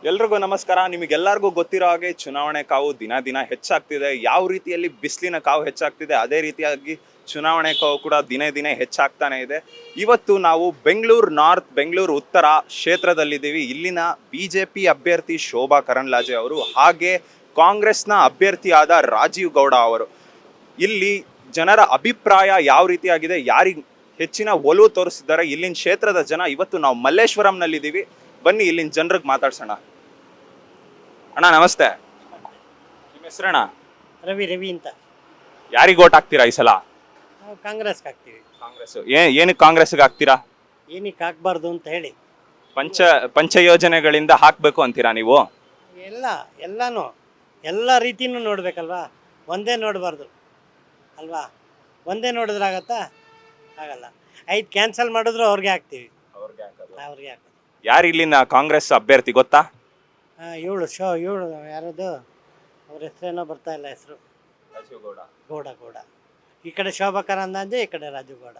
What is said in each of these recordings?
ಎಲ್ರಿಗೂ ನಮಸ್ಕಾರ. ನಿಮಗೆಲ್ಲರಿಗೂ ಗೊತ್ತಿರೋ ಹಾಗೆ ಚುನಾವಣೆ ಕಾವು ದಿನ ದಿನ ಹೆಚ್ಚಾಗ್ತಿದೆ. ಯಾವ ರೀತಿಯಲ್ಲಿ ಬಿಸಿಲಿನ ಕಾವು ಹೆಚ್ಚಾಗ್ತಿದೆ, ಅದೇ ರೀತಿಯಾಗಿ ಚುನಾವಣೆ ಕಾವು ಕೂಡ ದಿನೇ ದಿನೇ ಹೆಚ್ಚಾಗ್ತಾನೆ ಇದೆ. ಇವತ್ತು ನಾವು ಬೆಂಗಳೂರು ನಾರ್ತ್, ಬೆಂಗಳೂರು ಉತ್ತರ ಕ್ಷೇತ್ರದಲ್ಲಿದ್ದೀವಿ. ಇಲ್ಲಿನ BJP ಅಭ್ಯರ್ಥಿ ಶೋಭಾ ಕರಂದ್ಲಾಜೆ ಅವರು, ಹಾಗೆ ಕಾಂಗ್ರೆಸ್ನ ಅಭ್ಯರ್ಥಿಯಾದ ರಾಜೀವ್ ಗೌಡ ಅವರು. ಇಲ್ಲಿ ಜನರ ಅಭಿಪ್ರಾಯ ಯಾವ ರೀತಿಯಾಗಿದೆ, ಯಾರಿಗೆ ಹೆಚ್ಚಿನ ಒಲವು ತೋರಿಸಿದ್ದಾರೆ ಇಲ್ಲಿನ ಕ್ಷೇತ್ರದ ಜನ. ಇವತ್ತು ನಾವು ಮಲ್ಲೇಶ್ವರಂನಲ್ಲಿದ್ದೀವಿ. ಬನ್ನಿ ಇಲ್ಲಿನ ಜನರಿಗೆ ಮಾತಾಡ್ಸೋಣ. ಅಣ್ಣ ನಮಸ್ತೆ, ನಿಮ್ಮ ಹೆಸರಣ್ಣ? ರವಿ ಅಂತ. ಯಾರಿಗೆ ಓಟ್ ಹಾಕ್ತೀರಾ ಈ ಸಲ? ನಾವು ಕಾಂಗ್ರೆಸ್ಗೆ ಹಾಕ್ತೀವಿ. ಕಾಂಗ್ರೆಸ್. ಏನಕ್ಕೆ ಕಾಂಗ್ರೆಸ್ಗೆ ಹಾಕ್ತೀರಾ? ಏನಕ್ಕೆ ಹಾಕ್ಬಾರ್ದು ಅಂತ ಹೇಳಿ. ಪಂಚ ಯೋಜನೆಗಳಿಂದ ಹಾಕ್ಬೇಕು ಅಂತೀರಾ ನೀವು? ಎಲ್ಲಾನು ಎಲ್ಲ ರೀತಿನೂ ನೋಡ್ಬೇಕಲ್ವಾ, ಒಂದೇ ನೋಡಬಾರ್ದು ಅಲ್ವಾ. ಒಂದೇ ನೋಡಿದ್ರಾಗತ್ತಾ? ಆಗಲ್ಲ. 5 ಕ್ಯಾನ್ಸಲ್ ಮಾಡಿದ್ರು ಅವ್ರಿಗೆ ಹಾಕ್ತೀವಿ. ಅವ್ರಿಗೆ ಹಾಕೋದು. ಯಾರು ಇಲ್ಲಿನ ಕಾಂಗ್ರೆಸ್ ಅಭ್ಯರ್ಥಿ ಗೊತ್ತಾ? ಇವಳು ಯಾರದು, ಅವ್ರ ಹೆಸರೇನೋ ಬರ್ತಾ ಇಲ್ಲ ಹೆಸರು. ಗೌಡ. ಈ ಕಡೆ ಶೋಭಾ ಕರಂದ್ಲಾಜೆ, ಈ ಕಡೆ ರಾಜೀವ್ ಗೌಡ.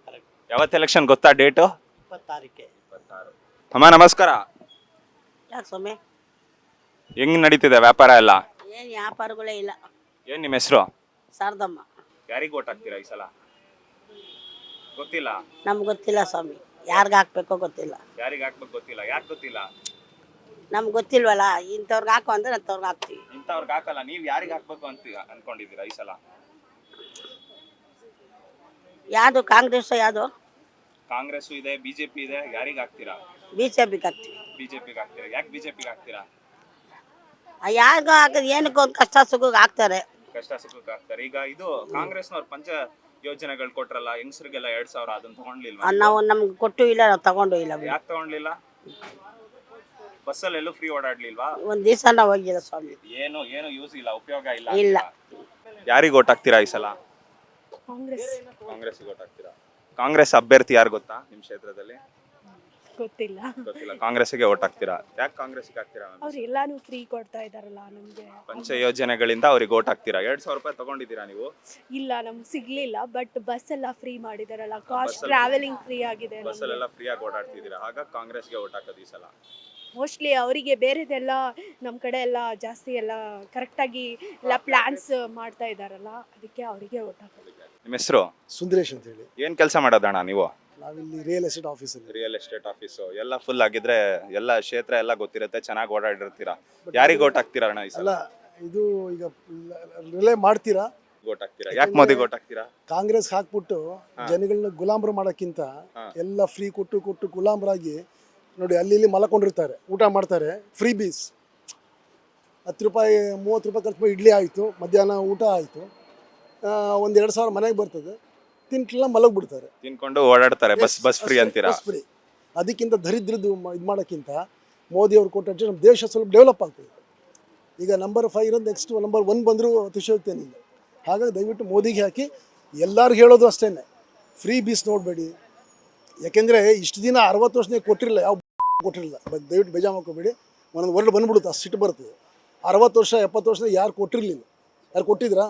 ಕರೆಕ್ಟ್. ಯಾವತ್ತು ಎಲೆಕ್ಷನ್ ಗೊತ್ತಾ? ಡೇಟು 26. ಅಮ್ಮ ನಮಸ್ಕಾರ. ಯಾಕೆ ಸ್ವಾಮಿ? ಹೆಂಗ್ ನಡೀತಿದೆ ವ್ಯಾಪಾರ ಎಲ್ಲ? ಏನು ವ್ಯಾಪಾರಗಳೇ ಇಲ್ಲ. ಏನ್ ನಿಮ್ಮ ಹೆಸರು? ಶಾರದಮ್ಮ. ಯಾರಿಗೆ ಓಟ್ ಹಾಕ್ತೀರಾ ಈ ಸಲ? ಗೊತ್ತಿಲ್ಲ. ನಮ್ಗೆ ಗೊತ್ತಿಲ್ಲ ಸ್ವಾಮಿ, ಯಾರಿಗೆ ಹಾಕ್ಬೇಕೋ ಗೊತ್ತಿಲ್ಲ. ಯಾರಿಗೆ ಹಾಕ್ಬೇಕು ಗೊತ್ತಿಲ್ಲ. ಯಾಕೆ ಗೊತ್ತಿಲ್ಲ? ನಮ್ಗೆ ಗೊತ್ತಿಲ್ವಲ್ಲ. ಇಂಥವ್ರಿಗೆ ಹಾಕೋ ಅಂದ್ರೆ ಅಂಥವ್ರಿಗೆ ಹಾಕ್ತೀವಿ. ಇಂಥವ್ರಿಗೆ ಹಾಕಲ್ಲ. ನೀವು ಯಾರಿಗೆ ಹಾಕ್ಬೇಕು ಅಂತ ಅನ್ಕೊಂಡಿದ್ದೀರಾ ಈ ಸಲ? ಯಾವುದು ಕಾಂಗ್ರೆಸ್? ಯಾವುದು? ಕಾಂಗ್ರೆಸ್ ಇದೆ, BJP ಇದೆ. ಯಾರಿಗೆ ಹಾಕ್ತೀರಾ? BJPಗೆ ಹಾಕ್ತೀವಿ. BJPಗೆ ಹಾಕ್ತೀರಾ? ಯಾಕೆ BJPಗೆ ಹಾಕ್ತೀರಾ? ಯಾರಿಗೂ ಹಾಕೋದು ಏನಕ್ಕೆ ಒಂದು ಕಷ್ಟ ಸುಖಕ್ಕೆ ಹಾಕ್ತಾರೆ. ಕಷ್ಟ ಸುಖಕ್ಕೆ ಹಾಕ್ತಾರೆ. ಈಗ ಇದು ಕಾಂಗ್ರೆಸ್ನವ್ರು ಪಂಚ ಯೋಜನೆಗಳು ಕೊಟ್ರಲ್ಲ ಹೆಂಗಸರಿಗೆಲ್ಲ 2000, ಅದನ್ನ ತಗೊಂಡ್ಲಿಲ್ವಾ? ನಾವು ನಮ್ಗೆ ಕೊಟ್ಟು ಇಲ್ಲ, ನಾವು ತಗೊಂಡು ಇಲ್ಲ. ಯಾಕೆ ತಗೊಂಡ್ಲಿಲ್ಲ? ಬಸ್ಸಲ್ಲಿ ಎಲ್ಲೂ ಫ್ರೀ ಓಡಾಡ್ಲಿಲ್ವಾ? ಒಂದು ದಿವಸ ನಾವು ಹೋಗಿಲ್ಲ ಸ್ವಾಮಿ. ಏನು ಯೂಸ್ ಇಲ್ಲ, ಉಪಯೋಗ ಇಲ್ಲ. ಇಲ್ಲ. ಯಾರಿಗೆ ಓಟ್ ಹಾಕ್ತೀರಾ ಈ ಸಲ? ಕಾಂಗ್ರೆಸ್ ಓಟ್ ಹಾಕ್ತೀರಾ? ಕಾಂಗ್ರೆಸ್ ಅಭ್ಯರ್ಥಿ ಯಾರು ಗೊತ್ತಾ ನಿಮ್ಮ ಕ್ಷೇತ್ರದಲ್ಲಿ? ಗೊತ್ತಿಲ್ಲ. ಕಾಂಗ್ರೆಸ್ಗೆ ಓಟ್ ಹಾಕ್ತೀರಾ? ಯಾಕೆ ಕಾಂಗ್ರೆಸ್ಗೆ ಹಾಕ್ತೀರಾ? ಅವ್ರು ಎಲ್ಲಾನು ಫ್ರೀ ಕೊಡ್ತಾ ಇದಾರಲ್ಲ ನಮ್ಗೆ. ಪಂಚ ಯೋಜನೆಗಳಿಂದ ಅವ್ರಿಗೆ ಓಟ್ ಹಾಕ್ತೀರಾ? 2000 ರೂಪಾಯಿ ತಗೊಂಡಿದ್ದೀರಾ ನೀವು? ಇಲ್ಲ, ನಮ್ಗೆ ಸಿಗ್ಲಿಲ್ಲ. ಬಟ್ ಬಸ್ ಎಲ್ಲ ಫ್ರೀ ಮಾಡಿದಾರಲ್ಲ, ಕಾಸ್ಟ್ ಟ್ರಾವೆಲಿಂಗ್ ಫ್ರೀ ಆಗಿದೆ. ಬಸ್ಸಲ್ಲೆಲ್ಲ ಫ್ರೀ ಆಗಿ ಓಡಾಡ್ತಿದ್ದೀರಾ, ಆಗ ಕಾಂಗ್ರೆಸ್ಗೆ ಓಟ್ ಹಾಕೋದು ಈ ಸಲ? ಮೋಸ್ಟ್ಲಿ ಅವರಿಗೆ ಬೇರೆದೆಲ್ಲ ನಮ್ಮ ಕಡೆ ಎಲ್ಲ ಜಾಸ್ತಿ ಎಲ್ಲ ಕರೆಕ್ಟಾಗಿ ಎಲ್ಲ ಪ್ಲಾನ್ಸ್ ಮಾಡ್ತಾ ಇದಾರಲ್ಲ, ಅದಕ್ಕೆ ಅವರಿಗೆ ಓಟ್ ಹಾಕೋದು. ನಿಮ್ಮ ಹೆಸರು? ಸುಂದರೇಶ್ ಅಂತ ಹೇಳಿ. ಏನ್ ಕೆಲಸ ಮಾಡೋದಣ್ಣ ನೀವು? ನಾವಿಲ್ಲಿ ರಿಯಲ್ ಎಸ್ಟೇಟ್ ಆಫೀಸಲ್ಲಿ. ರಿಯಲ್ ಎಸ್ಟೇಟ್ ಆಫೀಸು ಎಲ್ಲ ಫುಲ್ ಆಗಿದ್ರೆ ಎಲ್ಲ ಕ್ಷೇತ್ರ ಎಲ್ಲ ಗೊತ್ತಿರುತ್ತೆ, ಚೆನ್ನಾಗಿ ಓಡಾಡಿರ್ತೀರಾ. ಯಾರಿಗೆ ಓಟ್ ಹಾಕ್ತೀರಾ ಅಣ್ಣ ಈ ಸಲ? ಅಲ್ಲ, ಇದು ಈಗ ರಿಲೇ ಮಾಡ್ತೀರಾ? ಓಟ್ ಹಾಕ್ತೀರಾ? ಯಾಕೆ ಮೋದಿಗೆ ಓಟ್ ಹಾಕ್ತೀರಾ? ಕಾಂಗ್ರೆಸ್ ಹಾಕ್ಬಿಟ್ಟು ಜನಗಳನ್ನ ಗುಲಾಮ್ರು ಮಾಡೋಕ್ಕಿಂತ ಎಲ್ಲ ಫ್ರೀ ಕೊಟ್ಟು ಗುಲಾಮ್ರಾಗಿ ನೋಡಿ ಅಲ್ಲಿ ಇಲ್ಲಿ ಮಲ್ಕೊಂಡಿರ್ತಾರೆ, ಊಟ ಮಾಡ್ತಾರೆ. ಫ್ರೀ ಬೀಸ್ 10 ರೂಪಾಯಿ 30 ರೂಪಾಯಿ ಖರ್ಚು ಮಾಡಿ ಇಡ್ಲಿ ಆಯಿತು, ಮಧ್ಯಾಹ್ನ ಊಟ ಆಯಿತು, ಒಂದು 2000 ಮನೆಗೆ ಬರ್ತದೆ, ತಿನ್ಕಲ್ಲ ಮಲಗ್ಬಿಡ್ತಾರೆ, ತಿನ್ಕೊಂಡು ಓಡಾಡ್ತಾರೆ. ಬಸ್ ಫ್ರೀ ಅಂತೀರಾ? Bus free. ಅದಕ್ಕಿಂತ ದರಿದ್ರದ್ದು ಇದು ಮಾಡೋಕ್ಕಿಂತ ಮೋದಿ ಅವ್ರು ಕೊಟ್ಟರೆ ನಮ್ಮ ದೇಶ ಸ್ವಲ್ಪ ಡೆವಲಪ್ ಆಗ್ತದೆ. ಈಗ ನಂಬರ್ 5 ಇರೋದು ನೆಕ್ಸ್ಟ್ ನಂಬರ್ 1 ಬಂದರೂ ಅತಿಶಯೋಕ್ತಿ ಏನಿಲ್ಲ. ಹಾಗಾಗಿ ದಯವಿಟ್ಟು ಮೋದಿಗೆ ಹಾಕಿ. ಎಲ್ಲರಿಗೂ ಹೇಳೋದು ಅಷ್ಟೇ, ಫ್ರೀ ಬೀಸ್ ನೋಡಬೇಡಿ. ಯಾಕೆಂದರೆ ಇಷ್ಟು ದಿನ 60 ವರ್ಷನೇ ಕೊಟ್ಟಿರಲಿಲ್ಲ, ಯಾವ ಕೊಟ್ಟಿರಲಿಲ್ಲ. ದಯವಿಟ್ಟು ಬೇಜಾರು ಮಾಡ್ಕೋಬೇಡಿ, ಒಂದೊಂದು ವರ್ಡ್ ಬಂದ್ಬಿಡುತ್ತೆ, ಅಷ್ಟು ಸಿಟ್ಟು ಬರ್ತದೆ. 60 ವರ್ಷ 70 ವರ್ಷ ಯಾರು ಕೊಟ್ಟಿರಲಿಲ್ಲ? ಯಾರು ಕೊಟ್ಟಿದ್ರಾ?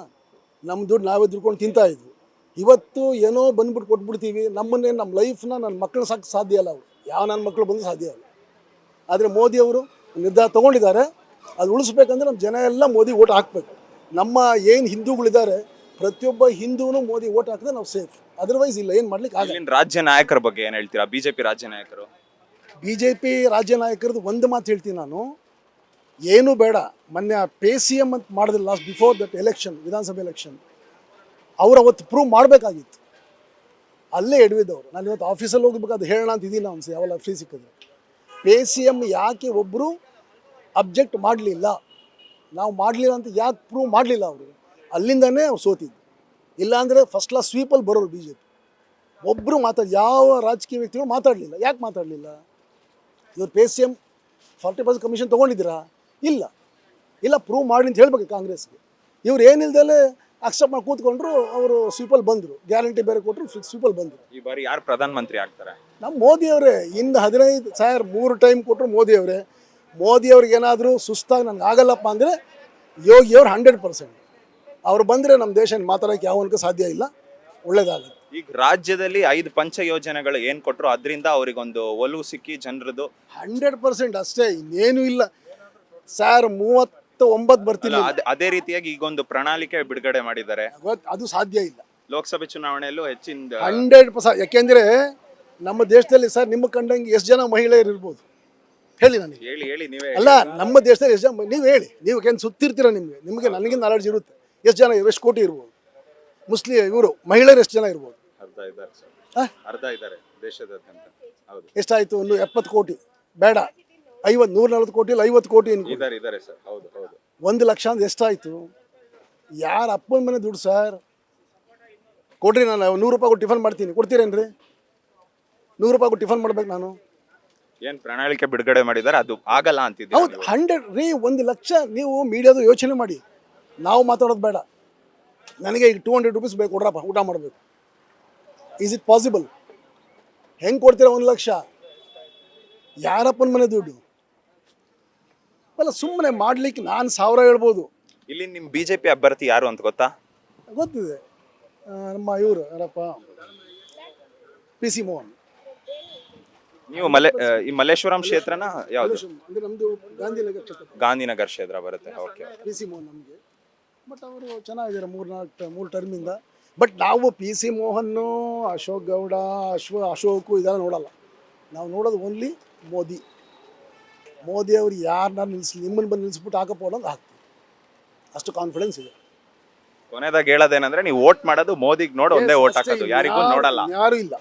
ನಮ್ಮ ದುಡ್ಡು ನಾವೇ ದುಡ್ಕೊಂಡು ತಿಂತಾಯಿದ್ವಿ. ಇವತ್ತು ಏನೋ ಬಂದ್ಬಿಟ್ಟು ಕೊಟ್ಬಿಡ್ತೀವಿ. ನಮ್ಮ ಲೈಫ್ನ ನನ್ನ ಮಕ್ಕಳು ಸಾಕು ಸಾಧ್ಯ ಇಲ್ಲ. ಯಾವ ನನ್ನ ಮಕ್ಕಳು ಬಂದು ಸಾಧ್ಯ ಇಲ್ಲ. ಆದರೆ ಮೋದಿಯವರು ನಿರ್ಧಾರ ತೊಗೊಂಡಿದ್ದಾರೆ, ಅದು ಉಳಿಸ್ಬೇಕಂದ್ರೆ ನಮ್ಮ ಜನ ಎಲ್ಲ ಮೋದಿ ಓಟ್ ಹಾಕಬೇಕು. ನಮ್ಮ ಏನು ಹಿಂದೂಗಳಿದ್ದಾರೆ, ಪ್ರತಿಯೊಬ್ಬ ಹಿಂದೂನು ಮೋದಿ ಓಟ್ ಹಾಕಿದ್ರೆ ನಾವು ಸೇಫ್. ಅದರ್ವೈಸ್ ಇಲ್ಲ, ಏನು ಮಾಡ್ಲಿಕ್ಕೆ ಆಗಲ್ಲ. ರಾಜ್ಯ ನಾಯಕರ ಬಗ್ಗೆ ಏನು ಹೇಳ್ತೀರಾ? BJP ರಾಜ್ಯ ನಾಯಕರು? BJP ರಾಜ್ಯ ನಾಯಕರದ್ದು ಒಂದು ಮಾತು ಹೇಳ್ತೀನಿ ನಾನು, ಏನೂ ಬೇಡ. ಮೊನ್ನೆ PCM ಅಂತ ಮಾಡಿದ್ರೆ ಲಾಸ್ಟ್ ಬಿಫೋರ್ ದಟ್ ಎಲೆಕ್ಷನ್, ವಿಧಾನಸಭೆ ಎಲೆಕ್ಷನ್, ಅವ್ರು ಅವತ್ತು ಪ್ರೂವ್ ಮಾಡಬೇಕಾಗಿತ್ತು. ಅಲ್ಲೇ ಎಡವಿದ್ದವರು. ನಾನು ಇವತ್ತು ಆಫೀಸಲ್ಲಿ ಹೋಗ್ಬೇಕು, ಅದು ಹೇಳೋಣ ಅಂತ ಇದ್ದೀನಿ ಅನ್ಸಿ, ಯಾವಲ್ಲ ಫ್ರೀ ಸಿಕ್ಕಿದ್ರೆ. PCM ಯಾಕೆ ಒಬ್ಬರು ಅಬ್ಜೆಕ್ಟ್ ಮಾಡಲಿಲ್ಲ, ನಾವು ಮಾಡಲಿಲ್ಲ ಅಂತ ಯಾಕೆ ಪ್ರೂವ್ ಮಾಡಲಿಲ್ಲ ಅವರು? ಅಲ್ಲಿಂದನೇ ಅವ್ರು ಸೋತಿದ್ದು. ಇಲ್ಲಾಂದರೆ ಫಸ್ಟ್ ಕ್ಲಾಸ್ ಸ್ವೀಪಲ್ಲಿ ಬರೋರು BJP. ಒಬ್ಬರು ಯಾವ ರಾಜಕೀಯ ವ್ಯಕ್ತಿಗಳು ಮಾತಾಡಲಿಲ್ಲ. ಯಾಕೆ ಮಾತಾಡಲಿಲ್ಲ? ಇವ್ರು PCM 40% ಕಮಿಷನ್ ತೊಗೊಂಡಿದ್ದೀರಾ? ಇಲ್ಲ, ಪ್ರೂವ್ ಮಾಡಲಿ ಅಂತ ಹೇಳ್ಬೇಕು ಕಾಂಗ್ರೆಸ್ಗೆ. ಇವ್ರು ಏನಿಲ್ದಲೇ ಅಕ್ಸೆಪ್ಟ್ ಮಾಡಿ ಕೂತ್ಕೊಂಡ್ರು, ಅವರು ಸ್ವೀಪಲ್ಲಿ ಬಂದರು, ಗ್ಯಾರಂಟಿ ಬೇರೆ ಕೊಟ್ಟರು, ಸ್ವೀಪಲ್ಲಿ ಬಂದರು. ಈ ಬಾರಿ ಯಾರು ಪ್ರಧಾನಮಂತ್ರಿ ಆಗ್ತಾರೆ? ನಮ್ಮ ಮೋದಿಯವರೇ. ಇನ್ನು 15,000 3 ಟೈಮ್ ಕೊಟ್ಟರು ಮೋದಿಯವರೇ. ಮೋದಿಯವ್ರಿಗೆ ಏನಾದರೂ ಸುಸ್ತಾಗಿ ನನಗೆ ಆಗಲ್ಲಪ್ಪ ಅಂದರೆ ಯೋಗಿಯವ್ರು 100%. ಅವ್ರು ಬಂದರೆ ನಮ್ಮ ದೇಶ ಮಾತಾಡೋಕ್ಕೆ ಯಾವನಿಗೂ ಸಾಧ್ಯ ಇಲ್ಲ. ಒಳ್ಳೇದಾಗುತ್ತೆ. ಈಗ ರಾಜ್ಯದಲ್ಲಿ 5 ಪಂಚ ಯೋಜನೆಗಳು ಏನ್ ಕೊಟ್ರು ಅದರಿಂದ ಅವ್ರಿಗೊಂದು ಒಲವು ಸಿಕ್ಕಿ ಜನರದು 100% ಅಷ್ಟೇ, ಇನ್ನೇನು ಇಲ್ಲ ಸರ್. 39 ಬರ್ತಿಲ್ಲ, ಅದೇ ರೀತಿಯಾಗಿ ಈಗೊಂದು ಪ್ರಣಾಳಿಕೆ ಬಿಡುಗಡೆ ಮಾಡಿದ್ದಾರೆ. ಅದು ಸಾಧ್ಯ ಇಲ್ಲ. ಲೋಕಸಭೆ ಚುನಾವಣೆಯಲ್ಲೂ ಹೆಚ್ಚಿನ 100%. ಯಾಕೆಂದ್ರೆ ನಮ್ಮ ದೇಶದಲ್ಲಿ ಸರ್ ನಿಮ್ಮ ಕಂಡಂಗೆ ಎಷ್ಟು ಜನ ಮಹಿಳೆಯರು ಇರ್ಬೋದು ಹೇಳಿ ನನಗೆ. ಹೇಳಿ ನೀವೇ ಅಲ್ಲ, ನಮ್ಮ ದೇಶದಲ್ಲಿ ಎಷ್ಟು ಜನ, ನೀವು ಹೇಳಿ, ನೀವು ಯಾಕೆಂದ್ರೆ ಸುತ್ತಿರ್ತೀರ, ನಿಮಗೆ ನನಗಿಂತ ನಾಲೆಡ್ಜ್ ಇರುತ್ತೆ. ಎಷ್ಟು ಜನ, ಎಷ್ಟು ಕೋಟಿ ಇರ್ಬೋದು ಇವರು ಮಹಿಳೆಯರು, ಎಷ್ಟು ಜನ ಇರ್ಬೋದು? ಅರ್ಧ ಇದ್ದಾರೆ ದೇಶದಾದ್ಯಂತ. ಹೌದು. ಎಷ್ಟಾಯ್ತು? ಒಂದು 70 ಕೋಟಿ ಬೇಡ, 140 ಕೋಟಿ ಇಲ್ಲ 50 ಕೋಟಿ ಇದ್ದಾರೆ ಸರ್. ಹೌದು. 1 ಲಕ್ಷ ಅಂದ್ರೆ ಎಷ್ಟಾಯ್ತು? ಯಾರ ಅಪ್ಪನ ಮನೆ ದುಡ್ಡು ಸರ್? ಕೊಡ್ರಿ, ನಾನು 100 ರೂಪಾಯಿ ಕೊಟ್ಟು ಟಿಫನ್ ಮಾಡ್ತೀನಿ, ಕೊಡ್ತೀರೇನ್ರಿ? 100 ರೂಪಾಯಿ ಕೊಟ್ಟು ಟಿಫನ್ ಮಾಡ್ಬೇಕು ನಾನು? ಏನ್ ಪ್ರಣಾಳಿಕೆ ಬಿಡುಗಡೆ ಮಾಡಿದ್ದಾರೆ ಅದು ಆಗಲ್ಲ ಅಂತಿದ್ದೀವಿ. ಹೌದು, 100 ರೀ. 1 ಲಕ್ಷ ನೀವು ಮೀಡಿಯಾದ ಯೋಚನೆ ಮಾಡಿ, ನಾವು ಮಾತಾಡೋದು ಬೇಡ. ನನಗೆ ಈಗ 200 ರೂಪೀಸ್ ಬೇಕು, ಕೊಡ್ರಪ್ಪ, ಊಟ ಮಾಡಬೇಕು. Is it possible? ಹೆಂಗೆ ಕೊಡ್ತೀರಾ 1 ಲಕ್ಷ? ಯಾರಪ್ಪನ ಮನೆ ದುಡ್ಡು? ಅಲ್ಲ, ಸುಮ್ಮನೆ ಮಾಡ್ಲಿಕ್ಕೆ ನಾನು 1000 ಹೇಳ್ಬೋದು. ಇಲ್ಲಿ ನಿಮ್ ಬಿಜೆಪಿ ಅಭ್ಯರ್ಥಿ ಯಾರು ಅಂತ ಗೊತ್ತಾ? ಗೊತ್ತಿದೆ, ನಮ್ಮ ಇವರು ಯಾರಪ್ಪ, PC ಮೋಹನ್. ನೀವು ಈ ಮಲ್ಲೇಶ್ವರಂ ಕ್ಷೇತ್ರನ ಯಾವ್ದು? ಅಂದ್ರೆ ನಮ್ದು ಗಾಂಧಿನಗರ ಕ್ಷೇತ್ರ, ಗಾಂಧಿನಗರ್ ಕ್ಷೇತ್ರ ಬರುತ್ತೆ. ಓಕೆ. PC ಮೋಹನ್ ನಮಗೆ. ಬಟ್ ಅವರು ಚೆನ್ನಾಗಿದ್ದಾರೆ 3 ಟರ್ಮಿಂದ. ಬಟ್ ನಾವು PC ಮೋಹನ್ನು, ಅಶೋಕ್ ಗೌಡ, ಅಶೋಕು ಇದೆಲ್ಲ ನೋಡಲ್ಲ. ನಾವು ನೋಡೋದು ಓನ್ಲಿ ಮೋದಿ ಅವರು ಯಾರನ್ನ ನಿಲ್ಲಿಸ್ಲಿ, ನಿಮ್ಮನ್ನು ಬಂದು ನಿಲ್ಲಿಸ್ಬಿಟ್ಟು ಹಾಕಪ್ಪ ಅನ್ನೋದು ಹಾಕ್ತೀವಿ, ಅಷ್ಟು ಕಾನ್ಫಿಡೆನ್ಸ್ ಇದೆ. ಕೊನೆದಾಗ ಹೇಳೋದೇನಂದ್ರೆ ನೀವು ವೋಟ್ ಮಾಡೋದು ಮೋದಿಗೆ ನೋಡಿ ಒಂದೇ ವೋಟ್ ಹಾಕೋದು, ಯಾರಿಗೂ ನೋಡಲ್ಲ. ಯಾರು ಇಲ್ಲ,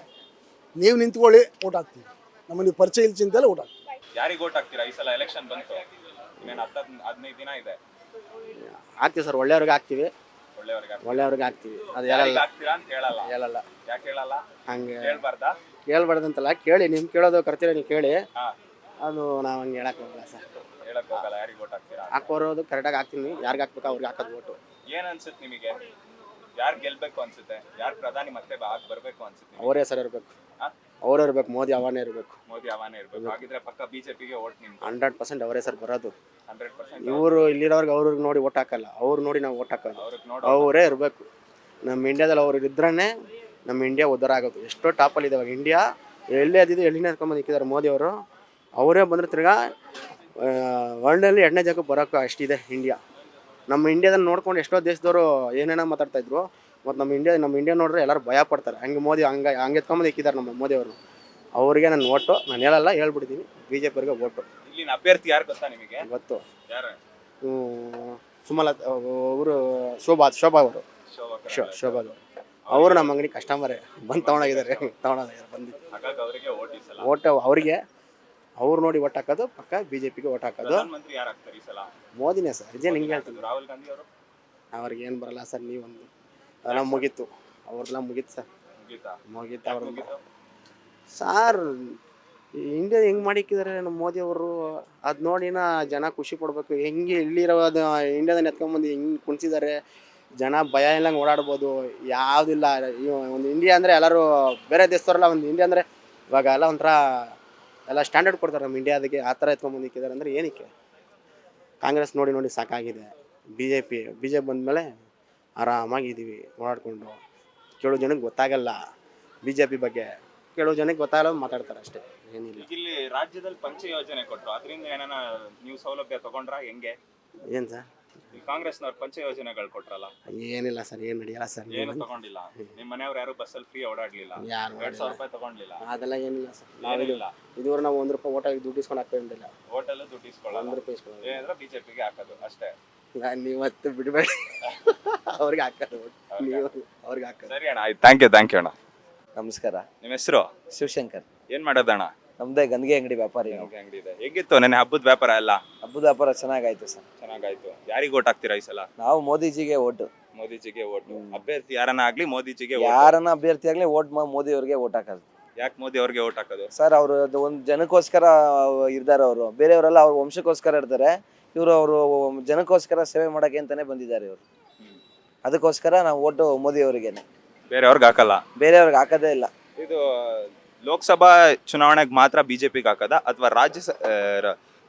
ನೀವು ನಿಂತ್ಕೊಳ್ಳಿ, ವೋಟ್ ಹಾಕ್ತೀವಿ. ನಮ್ಮ ನೀವು ಪರಿಚಯ ಇಲ್ಲ ಚಿಂತೆ ವೋಟ್ ಹಾಕ್ತೀವಿ. ಯಾರಿಗೆ ವೋಟ್ ಹಾಕ್ತೀರಾ? ಈ ಸಲ ಎಲೆಕ್ಷನ್ ಬಂತು, ಇನ್ನೇನು 15 ದಿನ ಇದೆ. ಹಾಕ್ತೀವಿ ಸರ್, ಒಳ್ಳೆಯವ್ರಿಗೆ ಹಾಕ್ತೀವಿ, ಒಳ್ಳೆಯವ್ರಿಗೆ ಹಾಕ್ತೀವಿ. ಅದು ಹೇಳಲ್ಲ ಅಂತ ಹೇಳಲ್ಲ. ಯಾಕೆ ಹೇಳಲ್ಲ? ಹಂಗೆ ಹೇಳ್ಬಾರ್ದಾ? ಕೇಳ್ಬಾರ್ದಂತಲ್ಲ, ಕೇಳಿ, ನಿಮ್ ಕೇಳೋದು ಕರ್ತೀರ, ನೀವು ಕೇಳಿ. ಅದು ನಾವು ಹಂಗೆ ಹೇಳಕ್ ಹೋಗಲ್ಲ ಸರ್. ಹೇಳಕ್ ಹೋಗಲ್ಲ. ಯಾರಿಗೆ ವೋಟ್ ಹಾಕ್ತೀರಾ? ಹಾಕೋರೋದು ಕರೆಕ್ಟಾಗಿ ಹಾಕ್ತೀನಿ, ಯಾರಿಗೆ ಹಾಕ್ಬೇಕು ಅವ್ರಿಗೆ ಹಾಕೋದು ಓಟು. ಏನ್ ಅನ್ಸುತ್ತೆ ನಿಮಗೆ? ಯಾರು ಗೆಲ್ಬೇಕು ಅನ್ಸುತ್ತೆ? ಯಾರು ಪ್ರಧಾನಿ ಮತ್ತೆ ಬರ್ಬೇಕು ಅನ್ಸುತ್ತೆ? ಅವರೇ ಸರ್ ಇರ್ಬೇಕು, ಅವರೇ ಇರ್ಬೇಕು, ಮೋದಿ ಅವನೇ ಇರ್ಬೇಕು. ಮೋದಿ ಅವನೇ ಇರ್ಬೇಕು. ಹಾಗಿದ್ರೆ ಪಕ್ಕ ಬಿಜೆಪಿಗೆ ವೋಟ್ ನಿಮ್ದು? 100% ಅವರೇ ಸರ್ ಬರೋದು. 100%. ಇವರು ಇಲ್ಲಿರೋರ್ಗೆ ಅವ್ರಿಗೆ ನೋಡಿ ಓಟ್ ಹಾಕಲ್ಲ, ಅವ್ರು ನೋಡಿ ನಾವು ಓಟ್ ಹಾಕೋದು. ಅವರೇ ಇರಬೇಕು. ನಮ್ಮ ಇಂಡಿಯಾದಲ್ಲಿ ಅವ್ರು ಇದ್ರೇ ನಮ್ಮ ಇಂಡಿಯಾ ಉದ್ಧಾರ ಆಗೋದು. ಎಷ್ಟೋ ಟಾಪಲ್ಲಿ ಇದೆ ಇವಾಗ ಇಂಡಿಯಾ. ಎಲ್ಲೇ ಅದಿದ್ದು ಎಲ್ಲಿನ ಕರ್ಕೊಂಬಂದು ಇಕ್ಕಿದ್ದಾರೆ ಮೋದಿ ಅವರು. ಅವರೇ ಬಂದರೆ ತಿರ್ಗಾ ವರ್ಲ್ಡಲ್ಲಿ 2ನೇ ಜಾಗಕ್ಕೆ ಬರೋಕೆ ಅಷ್ಟಿದೆ ಇಂಡಿಯಾ. ನಮ್ಮ ಇಂಡಿಯಾದಲ್ಲಿ ನೋಡ್ಕೊಂಡು ಎಷ್ಟೋ ದೇಶದವರು ಏನೇನೋ ಮಾತಾಡ್ತಾಯಿದ್ರು. ಮತ್ತು ನಮ್ಮ ಇಂಡಿಯಾ ನೋಡ್ರೆ ಎಲ್ಲರೂ ಭಯ ಪಡ್ತಾರೆ. ಹಂಗೆ ಮೋದಿ ಹಂಗೆ ಎತ್ಕೊಂಬಂದು ಇಕ್ಕಿದ್ದಾರೆ ನಮ್ಮ ಮೋದಿ ಅವರು. ಅವರಿಗೆ ನಾನು ಓಟು, ನಾನು ಹೇಳಲ್ಲ, ಹೇಳ್ಬಿಡ್ತೀನಿ, BJP ಅವ್ರಿಗೆ ಓಟು. ಇಲ್ಲಿನ ಅಭ್ಯರ್ಥಿ ಯಾರು ಗೊತ್ತಾ ನಿಮಗೆ? ಗೊತ್ತು, ಯಾರು? ಸುಮಲತಾ ಅವರು, ಶೋಭಾ ಅವರು, ಶೋಭಾ ಅವರು ನಮ್ಮ ಅಂಗಡಿ ಕಸ್ಟಮರೇ ಬಂದು ತಗೊಂಡೋಗಿದ್ದಾರೆ ಬಂದು. ಹಾಗಾಗಿ ಅವರಿಗೆ ವೋಟ್ ಈ ಸಲ. ಓಟ್ ಅವರಿಗೆ, ಅವ್ರು ನೋಡಿ ಓಟ್ ಹಾಕೋದು, ಪಕ್ಕ BJPಗೆ ಓಟ್ ಹಾಕೋದು. ಪ್ರಧಾನಮಂತ್ರಿ ಯಾರು ಆಗ್ತಾರೆ ಈ ಸಲ? ಮೋದಿನೇ ಸರ್, ಇದೇ ನಿಂಗೆ ಹೇಳ್ತೀನಿ. ರಾಹುಲ್ ಗಾಂಧಿ ಅವರು? ಅವ್ರಿಗೆ ಏನು ಬರಲ್ಲ ಸರ್. ನೀವೊಂದು ಅದೆಲ್ಲ ಮುಗೀತು, ಅವ್ರದ್ದೆಲ್ಲ ಮುಗೀತು ಸರ್, ಮುಗೀತು ಅವ್ರದ್ದು ಸಾರ್. ಇಂಡಿಯಾ ಹೆಂಗೆ ಮಾಡಿಕ್ಕಿದ್ದಾರೆ ನಮ್ಮ ಮೋದಿ ಅವರು, ಅದು ನೋಡಿನ ಜನ ಖುಷಿ ಪಡ್ಬೇಕು. ಹೆಂಗೆ ಇಲ್ಲಿರೋದು ಇಂಡಿಯಾದಲ್ಲಿ ಎತ್ಕೊಂಬಂದು ಹೆಂಗೆ ಕುಣಿಸಿದ್ದಾರೆ. ಜನ ಭಯ ಇಲ್ಲಂಗೆ ಓಡಾಡ್ಬೋದು, ಯಾವುದಿಲ್ಲ. ಒಂದು ಇಂಡಿಯಾ ಅಂದರೆ ಎಲ್ಲರೂ ಬೇರೆ ದೇಶದವರೆಲ್ಲ ಒಂದು ಇಂಡಿಯಾ ಅಂದರೆ ಇವಾಗ ಎಲ್ಲ ಒಂಥರ ಎಲ್ಲ ಸ್ಟ್ಯಾಂಡರ್ಡ್ ಕೊಡ್ತಾರೆ ನಮ್ಮ ಇಂಡಿಯಾದಾಗೆ. ಆ ಥರ ಎತ್ಕೊಂಬಂದು ಇಕ್ಕಿದ್ದಾರೆ ಅಂದರೆ ಏನಕ್ಕೆ? ಕಾಂಗ್ರೆಸ್ ನೋಡಿ ಸಾಕಾಗಿದೆ. BJP ಬಂದಮೇಲೆ ಆರಾಮಾಗಿದ್ದೀವಿ ಓಡಾಡ್ಕೊಂಡು. ಕೆಲವು ಜನಕ್ಕೆ ಗೊತ್ತಾಗಲ್ಲ BJP ಬಗ್ಗೆ, ಕೆಲವು ಜನಕ್ಕೆ ಗೊತ್ತಾಗಲ್ಲ ಮಾತಾಡ್ತಾರೆ ಅಷ್ಟೇ, ಏನಿಲ್ಲ. ಇಲ್ಲಿ ರಾಜ್ಯದಲ್ಲಿ ಪಂಚ ಯೋಜನೆ ಕೊಟ್ಟರು, ಅದರಿಂದ ಏನಾನ ನೀವು ಸೌಲಭ್ಯ ತಗೊಂಡ್ರಾ? ಹೆಂಗೆ? ಏನು ಸರ್, ಕಾಂಗ್ರೆಸ್ನವ್ರು ಪಂಚ ಯೋಜನೆಗಳು ಕೊಟ್ರಲ್ಲ? ಏನಿಲ್ಲ ಸರ್, ಏನು ನಡೆಯಲ್ಲ ಸರ್. ಏನು ತಗೊಂಡಿಲ್ಲ? ನಿಮ್ಮ ಮನೆಯವ್ರು ಯಾರು ಬಸ್ಸಲ್ಲಿ ಫ್ರೀ ಓಡಾಡ್ಲಿಲ್ಲ? ಯಾರು 2,000 ರೂಪಾಯಿ ತಗೊಂಡಿಲ್ಲ? ಅದೆಲ್ಲ ಏನಿಲ್ಲ ಸರ್. ಇದುವರೆ ನಾವು 1 ರೂಪಾಯಿ ಓಟಾಗಿ ದುಡ್ಡು ಇಸ್ಕೊಂಡು ಹಾಕೊಂಡಿಲ್ಲ. ಹೋಟೆಲ್ ದುಡ್ಡು ಇಸ್ಕೊಳ್ಳಲ್ಲ, 1 ರೂಪಾಯಿ ಇಸ್ಕೊಳ್ಳೋದು. ಏನಾದ್ರೆ BJPಗೆ ಹಾಕೋದು ಅಷ್ಟೇ. ನೀವತ್ತು ಬಿಡಬೇಡಿ, ಅವ್ರಿಗೆ ಹಾಕೋದು, ನೀವು ಅವ್ರಿಗೆ ಹಾಕೋದು. ಸರಿ ಅಣ್ಣ, ಆಯ್ತು. ಥ್ಯಾಂಕ್ ಯು ಅಣ್ಣ. ನಮಸ್ಕಾರ. ನಿಮ್ಮ ಹೆಸರು? ಶಿವಶಂಕರ್. ಏನ್ ಮಾಡೋದಣ್ಣ? ನಮ್ದೇ ಗಂದಿಗೆ ಅಂಗಡಿ ವ್ಯಾಪಾರಿ. ಅಂಗಡಿ ಇದೆ. ಹೇಗಿತ್ತು ನೆನ್ನೆ ಹಬ್ಬದ ವ್ಯಾಪಾರ ಎಲ್ಲ? ಹಬ್ಬದ ವ್ಯಾಪಾರ ಚೆನ್ನಾಗಾಯ್ತು ಸರ್. ಚೆನ್ನಾಗಾಯ್ತು. ಯಾರಿಗೆ ಓಟ್ ಹಾಕ್ತೀರಾ ಈ ಸಲ? ನಾವು ಮೋದಿಜಿಗೆ ಓಟು. ಮೋದಿಜಿಗೆ ಓಟು. ಅಭ್ಯರ್ಥಿ ಯಾರನ್ನ ಆಗ್ಲಿ ಮೋದಿಜಿಗೆ ಯಾರನ್ನ ಅಭ್ಯರ್ಥಿ ಆಗ್ಲಿ ಮೋದಿ ಅವ್ರಿಗೆ ಓಟ್ ಹಾಕೋದು. ಯಾಕೆ ಮೋದಿ ಅವ್ರಿಗೆ ಓಟ್ ಹಾಕೋದು? ಸರ್, ಅವರು ಒಂದು ಜನಕ್ಕೋಸ್ಕರ ಇರ್ತಾರೆ. ಅವರು ಬೇರೆಯವರೆಲ್ಲ ಅವ್ರ ವಂಶಕ್ಕೋಸ್ಕರ ಇರ್ತಾರೆ. ಅವರು ಜನಕ್ಕೋಸ್ಕರ ಸೇವೆ ಮಾಡಕ್ಕೆ ಅಂತಾನೆ ಬಂದಿದ್ದಾರೆ ಇವರು. ಅದಕ್ಕೋಸ್ಕರ ನಾವು ಓಟು ಮೋದಿ ಅವರಿಗೇನೆ, ಬೇರೆಯವ್ರಿಗೆ ಹಾಕಲ್ಲ. ಬೇರೆಯವ್ರಿಗೆ ಹಾಕೋದೇ ಇಲ್ಲ. ಇದು ಲೋಕಸಭಾ ಚುನಾವಣೆಗೆ ಮಾತ್ರ BJPಗೆ ಹಾಕದ ಅಥವಾ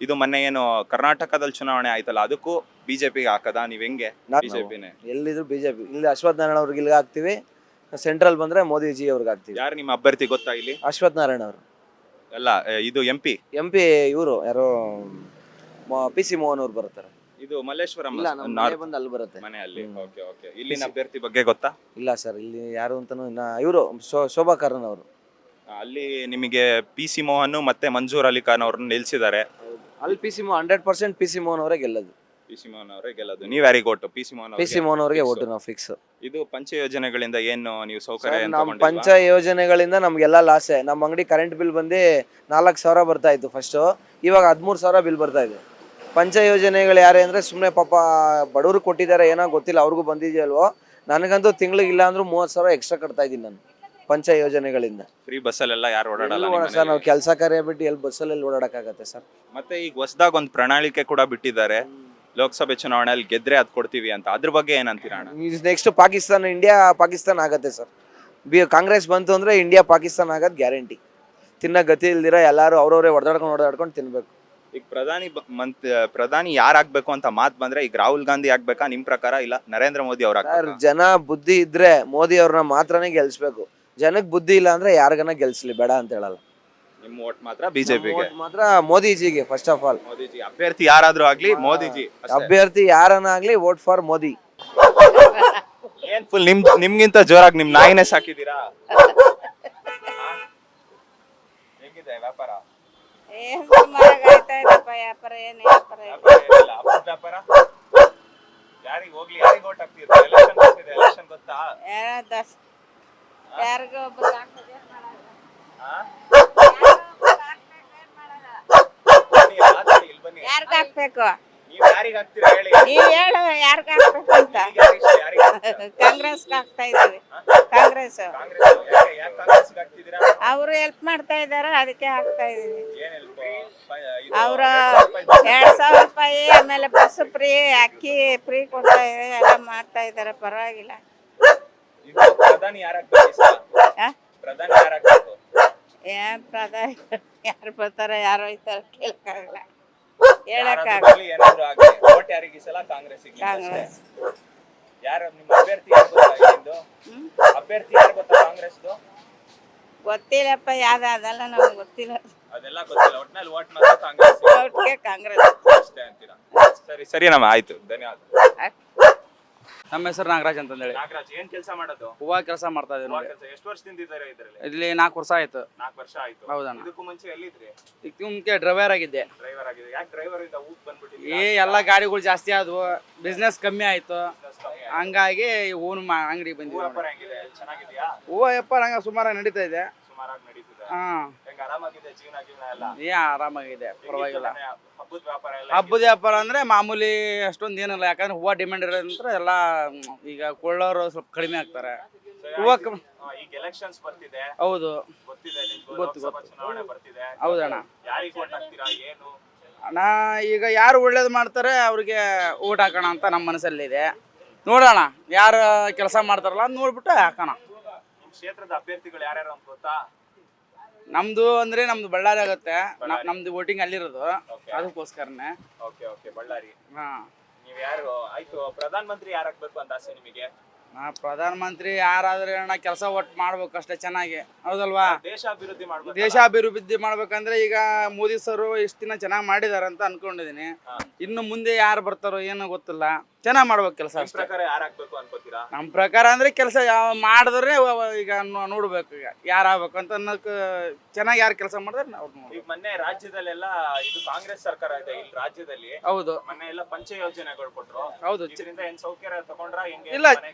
ಇದು ಮೊನ್ನೆ ಏನು ಕರ್ನಾಟಕದಲ್ಲಿ ಚುನಾವಣೆ ಆಯ್ತಲ್ಲ ಅದಕ್ಕೂ BJPಗೆ ಹಾಕದ? ನೀವ್ ಹೆಂಗೆ? BJPನೇ ಎಲ್ಲಿದ್ರು BJP. ಇಲ್ಲಿ ಅಶ್ವಥ್ ನಾರಾಯಣ ಅವ್ರಿಗೆ ಇಲ್ಲಿಗೆ ಹಾಕ್ತಿವಿ, ಸೆಂಟ್ರಲ್ ಬಂದ್ರೆ ಮೋದಿಜಿ ಅವ್ರಿಗೆ ಹಾಕ್ತೀವಿ. ಯಾರು ನಿಮ್ಮ ಅಭ್ಯರ್ಥಿ ಗೊತ್ತಾ ಇಲ್ಲಿ? ಅಶ್ವಥ್ ನಾರಾಯಣ ಅವರು. ಅಲ್ಲ, ಇದು MP ಇವರು ಯಾರೋ PC ಮೋಹನ್ ಅವ್ರು ಬರ್ತಾರೆ. ಇದು ಮಲ್ಲೇಶ್ವರಂ ಇಲ್ಲ, ನಮ್ಮ ಮನೆ ಬಂದು ಅಲ್ಲಿ ಬರುತ್ತೆ. ಮನೆಯಲ್ಲಿ. Okay okay. ಇಲ್ಲಿನ ಅಭ್ಯರ್ಥಿ ಬಗ್ಗೆ ಗೊತ್ತಾ? ಇಲ್ಲ ಸರ್, ಇಲ್ಲಿ ಯಾರು ಅಂತಾನು ಇವರು ಶೋಭಾ ಕರಣ್ ಅವರು. ಅಲ್ಲಿ ನಿಮಗೆ PC ಮೋಹನ್ ಮತ್ತೆ ಮಂಜೂರ್ ಅಲಿ ಖಾನ್ ಅವ್ರನ್ನ ನಿಲ್ಸಿದ್ದಾರೆ. ಅಲ್ಲಿ 100% PC ಮೋಹನ್ ಅವರೇ ಗೆಲ್ಲೋದು. PC ಮೋಹನ್ ಅವರೇ ಗೆಲ್ಲೋದು. ನೀವ್ ಯಾರಿಗೆ ಓಟು? PC ಮೋಹನ್ ಅವರಿಗೆ ಓಟು ನಾವು ಫಿಕ್ಸ್. ಇದು ಪಂಚ ಯೋಜನೆಗಳಿಂದ ಏನು ನೀವು ಸೌಕರ್ಯ ನಮ್ಮ ಪಂಚ ಯೋಜನೆಗಳಿಂದ ನಮ್ಗೆಲ್ಲ ಲಾಸೆ. ನಮ್ಮ ಅಂಗಡಿ ಕರೆಂಟ್ ಬಿಲ್ ಬಂದು 4,000 ಬರ್ತಾ ಇತ್ತು ಫಸ್ಟ್, ಇವಾಗ 13,000 ಬಿಲ್ ಬರ್ತಾ ಇದೆ. ಪಂಚ ಯೋಜನೆಗಳು ಯಾರೇ ಅಂದ್ರೆ ಸುಮ್ಮನೆ ಪಾಪ ಬಡವರು ಕೊಟ್ಟಿದ್ದಾರೆ, ಏನೋ ಗೊತ್ತಿಲ್ಲ, ಅವ್ರಿಗೂ ಬಂದಿದೆಯಲ್ವೋ. ನನಗಂತೂ ತಿಂಗಳಿಗೆ ಇಲ್ಲ ಅಂದ್ರೂ 30,000 ಎಕ್ಸ್ಟ್ರಾ ಕಟ್ತಾ ಇದ್ದೀನಿ ನಾನು ಪಂಚ ಯೋಜನೆಗಳಿಂದ. ಫ್ರೀ ಬಸ್ಸಲ್ಲೆಲ್ಲ ಯಾರು ಓಡಾಡಲ್ಲ ಸರ್, ನಾವು ಕೆಲಸ ಕಾರ್ಯ ಬಿಟ್ಟು ಎಲ್ಲಿ ಬಸ್ಸಲ್ಲಿ ಓಡಾಡಕ್ಕಾಗತ್ತೆ ಸರ್. ಮತ್ತೆ ಈಗ ಹೊಸದಾಗ ಒಂದು ಪ್ರಣಾಳಿಕೆ ಕೂಡ ಬಿಟ್ಟಿದ್ದಾರೆ, ಲೋಕಸಭೆ ಚುನಾವಣೆಯಲ್ಲಿ ಗೆದ್ರೆ ಅದ್ ಕೊಡ್ತೀವಿ ಅಂತ. ಅದ್ರ ಬಗ್ಗೆ ಏನಂತೀರಾ ಅಣ್ಣ? ನೆಕ್ಸ್ಟ್ ಇಂಡಿಯಾ ಪಾಕಿಸ್ತಾನ ಆಗತ್ತೆ ಸರ್. ಕಾಂಗ್ರೆಸ್ ಬಂತು ಅಂದ್ರೆ ಇಂಡಿಯಾ ಪಾಕಿಸ್ತಾನ ಆಗೋದು ಗ್ಯಾರಂಟಿ. ತಿನ್ನ ಗತಿ ಇಲ್ದಿರ ಎಲ್ಲಾರು ಅವ್ರವ್ರೇ ಹೊಡೆದಾಡ್ಕೊಂಡು ತಿನ್ಬೇಕು. ಈಗ ಪ್ರಧಾನಿ ಯಾರಾಗ್ಬೇಕು ಅಂತ ಮಾತು ಬಂದ್ರೆ ಈಗ ರಾಹುಲ್ ಗಾಂಧಿ ಆಗ್ಬೇಕಾ ನಿಮ್ ಪ್ರಕಾರ, ಇಲ್ಲ ನರೇಂದ್ರ ಮೋದಿ ಅವ್ರ? ಜನ ಬುದ್ಧಿ ಇದ್ರೆ ಮೋದಿ ಅವ್ರನ್ನ ಮಾತ್ರನೇ ಗೆಲ್ಸ್ಬೇಕು. ಜನಕ್ಕೆ ಬುದ್ಧಿ ಇಲ್ಲ ಅಂದ್ರೆ ಯಾರಿಗನ ಗೆಲ್ಸ್ಲಿ, ಬೇಡ ಅಂತ ಹೇಳಲ್ಲ. ನಿಮ್ಮ ಓಟ್ ಮಾತ್ರ ಬಿಜೆಪಿಗೆ? ಮಾತ್ರ ಮೋದಿಜಿಗೆ. ಫಸ್ಟ್ ಆಫ್ ಆಲ್ ಮೋದಿಜಿ ಅಭ್ಯರ್ಥಿ ಯಾರಾದ್ರೂ ಆಗ್ಲಿ ಮೋದಿಜಿ ಅಭ್ಯರ್ಥಿ ಯಾರನ್ನ ಆಗ್ಲಿ ವೋಟ್ ಫಾರ್ ಮೋದಿ. ಏನ್ ಫುಲ್ ನಿಮ್ಗಿಂತ ಜೋರಾಗಿ ನಿಮ್ ನಾಯಿನೇ ಸಾಕಿದೀರಾ? ಹೇಗಿದೆ ವ್ಯಾಪಾರ? ವ್ಯಾಪಾರ ಯಾರಿಗೆ ಹೋಗ್ಲಿ, ಯಾರಿಗೆ ಓಟ್ ಹಾಕ್ತಿದ್ರು? ಎಲೆಕ್ಷನ್ ಬರ್ತಿದೆ, ಎಲೆಕ್ಷನ್ ಗೊತ್ತಾ? ಯಾರ್ಗ ಹಾಕ್ಬೇಕು? ನೀವ್ ಯಾರಿಗೆ ಹಾಕ್ತೀರಾ ಹೇಳಿ? ನೀವ್ ಹೇಳು ಯಾರ್ಗ ಹಾಕ್ಬೇಕು ಅಂತ. ಕಾಂಗ್ರೆಸ್ ಹಾಕ್ತಾ ಇದೀವಿ. ಕಾಂಗ್ರೆಸ್ ಅವರು ಹೆಲ್ಪ್ ಮಾಡ್ತಾ ಇದಾರೆ, ಅದಕ್ಕೆ ಹಾಕ್ತಾ ಇದೀವಿ. ಅವ್ರ 2,000 ರೂಪಾಯಿ, ಆಮೇಲೆ ಬಸ್ ಫ್ರೀ, ಅಕ್ಕಿ ಫ್ರೀ ಕೊಡ್ತಾ ಇದಾರೆ, ಎಲ್ಲ ಮಾಡ್ತಾ ಇದಾರೆ, ಪರವಾಗಿಲ್ಲ. ಪ್ರಧಾನಿ ಪ್ರಧಾನಿ ಯಾರಾಗ್ಬೇಕು? ಏನ್ ಪ್ರಧಾನಿ ಯಾರು ಬರ್ತಾರ ಯಾರು ಹೋಯ್ತಾರ ಕೇಳಕ್ಕಾಗಲ್ಲ, ಓಟ್ ಯಾರಿಗೆ ಈ ಸಲ? ಕಾಂಗ್ರೆಸ್. ಯಾರು ನಿಮ್ಮ ಅಭ್ಯರ್ಥಿ ಯಾರು ಗೊತ್ತಾ? ಅಭ್ಯರ್ಥಿ ಯಾರು ಗೊತ್ತಾ ಕಾಂಗ್ರೆಸ್ದು? ಗೊತ್ತಿಲ್ಲಪ್ಪ, ಯಾವ್ದು ಅದೆಲ್ಲ ನಮ್ಗೆ ಗೊತ್ತಿಲ್ಲ. ಅದೆಲ್ಲ ಗೊತ್ತಿಲ್ಲ, ಒಟ್ನಲ್ಲಿ ಓಟ್ ಮಾತ್ರ ಕಾಂಗ್ರೆಸ್. ಒಟ್ಟಿಗೆ ಕಾಂಗ್ರೆಸ್ ಅಷ್ಟೇ ಅಂತೀರಾ? ಸರಿ ನಮ್ಮ ಆಯ್ತು, ಧನ್ಯವಾದ. ನಮ್ಮ ಹೆಸರು ನಾಗರಾಜ್ ಅಂತಂದೇಳಿ. ನಾಗರಾಜ್, ಏನ್ ಕೆಲಸ ಮಾಡೋದು? ಹೂವ ಕೆಲಸ ಮಾಡ್ತಾ ಇದ್ದೀನಿ. ಎಷ್ಟು ವರ್ಷದಿಂದ ಇದ್ದಾರೆ ಇದರಲ್ಲಿ? ಇಲ್ಲಿ 4 ವರ್ಷ ಆಯ್ತು. 4 ವರ್ಷ ಆಯ್ತು. ಹೌದಣ್ಣ. ಇದಕ್ಕೂ ಮುಂಚೆ ಎಲ್ಲಿದ್ರಿ? ಇದಕ್ಕೆ ಮುಂಚೆ ಡ್ರೈವರ್ ಆಗಿದ್ದೆ. ಡ್ರೈವರ್ ಆಗಿದೆ. ಯಾಕೆ ಡ್ರೈವರ್ ಇಂದ ಊಟ ಬಂದ್ಬಿಟ್ಟಿದ್ರಿ? ಎಲ್ಲ ಗಾಡಿಗಳು ಜಾಸ್ತಿ ಆದ್ವು, ಬಿಸ್ನೆಸ್ ಕಮ್ಮಿ ಆಯ್ತು, ಹಂಗಾಗಿ ಹೂವಿನ ಅಂಗಡಿ ಬಂದಿದ್ವಿ. ವ್ಯಾಪಾರ ಹೆಂಗಿದೆ? ಚೆನ್ನಾಗಿದ್ಯಾ? ಹೂವ ವ್ಯಾಪಾರ ಹಂಗ ಸುಮಾರಾಗಿ ನಡೀತಾ ಇದೆ. ಸುಮಾರಾಗಿ ನಡೀತಿದೆ. ಹಾ, ಹೆಂಗ ಆರಾಮಾಗಿದೆ ಜೀವನ ಎಲ್ಲ? ಆರಾಮಾಗಿದೆ, ಪರವಾಗಿಲ್ಲ. ಹಬ್ಬದ ವ್ಯಾಪಾರ ಎಲ್ಲ? ಹಬ್ಬದ ವ್ಯಾಪಾರ ಅಂದ್ರೆ ಮಾಮೂಲಿ ಅಷ್ಟೊಂದು ಏನಿಲ್ಲ, ಯಾಕಂದ್ರೆ ಹೂವ ಡಿಮ್ಯಾಂಡ್ ಇರೋದಂದ್ರೆ ಎಲ್ಲ ಈಗ ಕೊಳ್ಳೋರು ಸ್ವಲ್ಪ ಕಡಿಮೆ ಆಗ್ತಾರೆ. ಹೂವ ಈಗ ಎಲೆಕ್ಷನ್ಸ್ ಬರ್ತಿದೆ. ಹೌದು, ಗೊತ್ತಿದೆ ನಿಮ್ಗೆ? ಗೊತ್ತು. ಚುನಾವಣೆ ಬರ್ತಿದೆ. ಹೌದಣ್ಣ. ಯಾರಿಗೆ ಓಟ್ ಹಾಕ್ತೀರಾ? ಏನು ನಾ ಈಗ ಯಾರು ಒಳ್ಳೇದು ಮಾಡ್ತಾರೆ ಅವ್ರಿಗೆ ಓಟ್ ಹಾಕೋಣ ಅಂತ ನಮ್ಮ ಮನಸ್ಸಲ್ಲಿದೆ. ನೋಡೋಣ ಯಾರು ಕೆಲಸ ಮಾಡ್ತಾರಲ್ಲ ಅದ್ ನೋಡ್ಬಿಟ್ಟು ಹಾಕೋಣ. ನಿಮ್ ಕ್ಷೇತ್ರದ ಅಭ್ಯರ್ಥಿಗಳು ಯಾರ್ಯಾರು ಅಂತ ಗೊತ್ತಾ? ನಮ್ದು ಅಂದ್ರೆ ನಮ್ದು ಬಳ್ಳಾರಿ ಆಗುತ್ತೆ, ನಮ್ದು ವೋಟಿಂಗ್ ಅಲ್ಲಿರೋದು, ಅದಕ್ಕೋಸ್ಕರನೇ. Okay okay, Ballari. ಹಾ, ನೀವ್ ಯಾರು ಆಯ್ತು ಪ್ರಧಾನ ಮಂತ್ರಿ ಯಾರಾಗ್ಬೇಕು ಅಂತ ಆಸೆ ನಿಮಗೆ? ಪ್ರಧಾನ ಮಂತ್ರಿ ಯಾರಾದ್ರೆ ಅಣ್ಣ ಕೆಲಸ ಒಟ್ಟು ಮಾಡ್ಬೇಕು ಅಷ್ಟೇ ಚೆನ್ನಾಗಿ, ಹೌದಲ್ವಾ? ದೇಶಾಭಿವೃದ್ಧಿ ಮಾಡ್ಬೇಕು. ದೇಶಾಭಿವೃದ್ಧಿ ಮಾಡ್ಬೇಕಂದ್ರೆ ಈಗ ಮೋದಿ ಸರ್ ಇಷ್ಟು ದಿನ ಚೆನ್ನಾಗಿ ಮಾಡಿದಾರೆ ಅಂತ ಅನ್ಕೊಂಡಿದೀನಿ. ಇನ್ನು ಮುಂದೆ ಯಾರು ಬರ್ತಾರೋ ಏನೋ ಗೊತ್ತಿಲ್ಲ, ಚೆನ್ನಾಗಿ ಮಾಡ್ಬೇಕು ಕೆಲಸ ಅಷ್ಟೇ. ಪ್ರಕಾರ ಯಾರಾಗ್ಬೇಕು ಅನ್ಕೋತೀರಾ? ನಮ್ಮ ಪ್ರಕಾರ ಅಂದ್ರೆ ಕೆಲಸ ಯಾವ ಮಾಡಿದ್ರೆ ಈಗ ನೋಡ್ಬೇಕು, ಈಗ ಯಾರಾಗ್ಬೇಕು ಅಂತ ಅನ್ನೋಕೆ ಚೆನ್ನಾಗಿ ಯಾರು ಕೆಲಸ ಮಾಡಿದ್ರೆ ನಾವು ಈಗ ಮೊನ್ನೆ ರಾಜ್ಯದಲ್ಲೆಲ್ಲ ಇದು ಕಾಂಗ್ರೆಸ್ ಸರ್ಕಾರ ಇದೆ ಇಲ್ಲಿ ರಾಜ್ಯದಲ್ಲಿ. ಹೌದು, ಮೊನ್ನೆ ಎಲ್ಲ ಪಂಚ ಯೋಜನೆಗಳು ಕೊಟ್ರು. ಹೌದು. ಇದರಿಂದ ಏನ್ ಸೌಕರ್ಯ ತಗೊಂಡ್ರ? ಹೆಂಗೆ?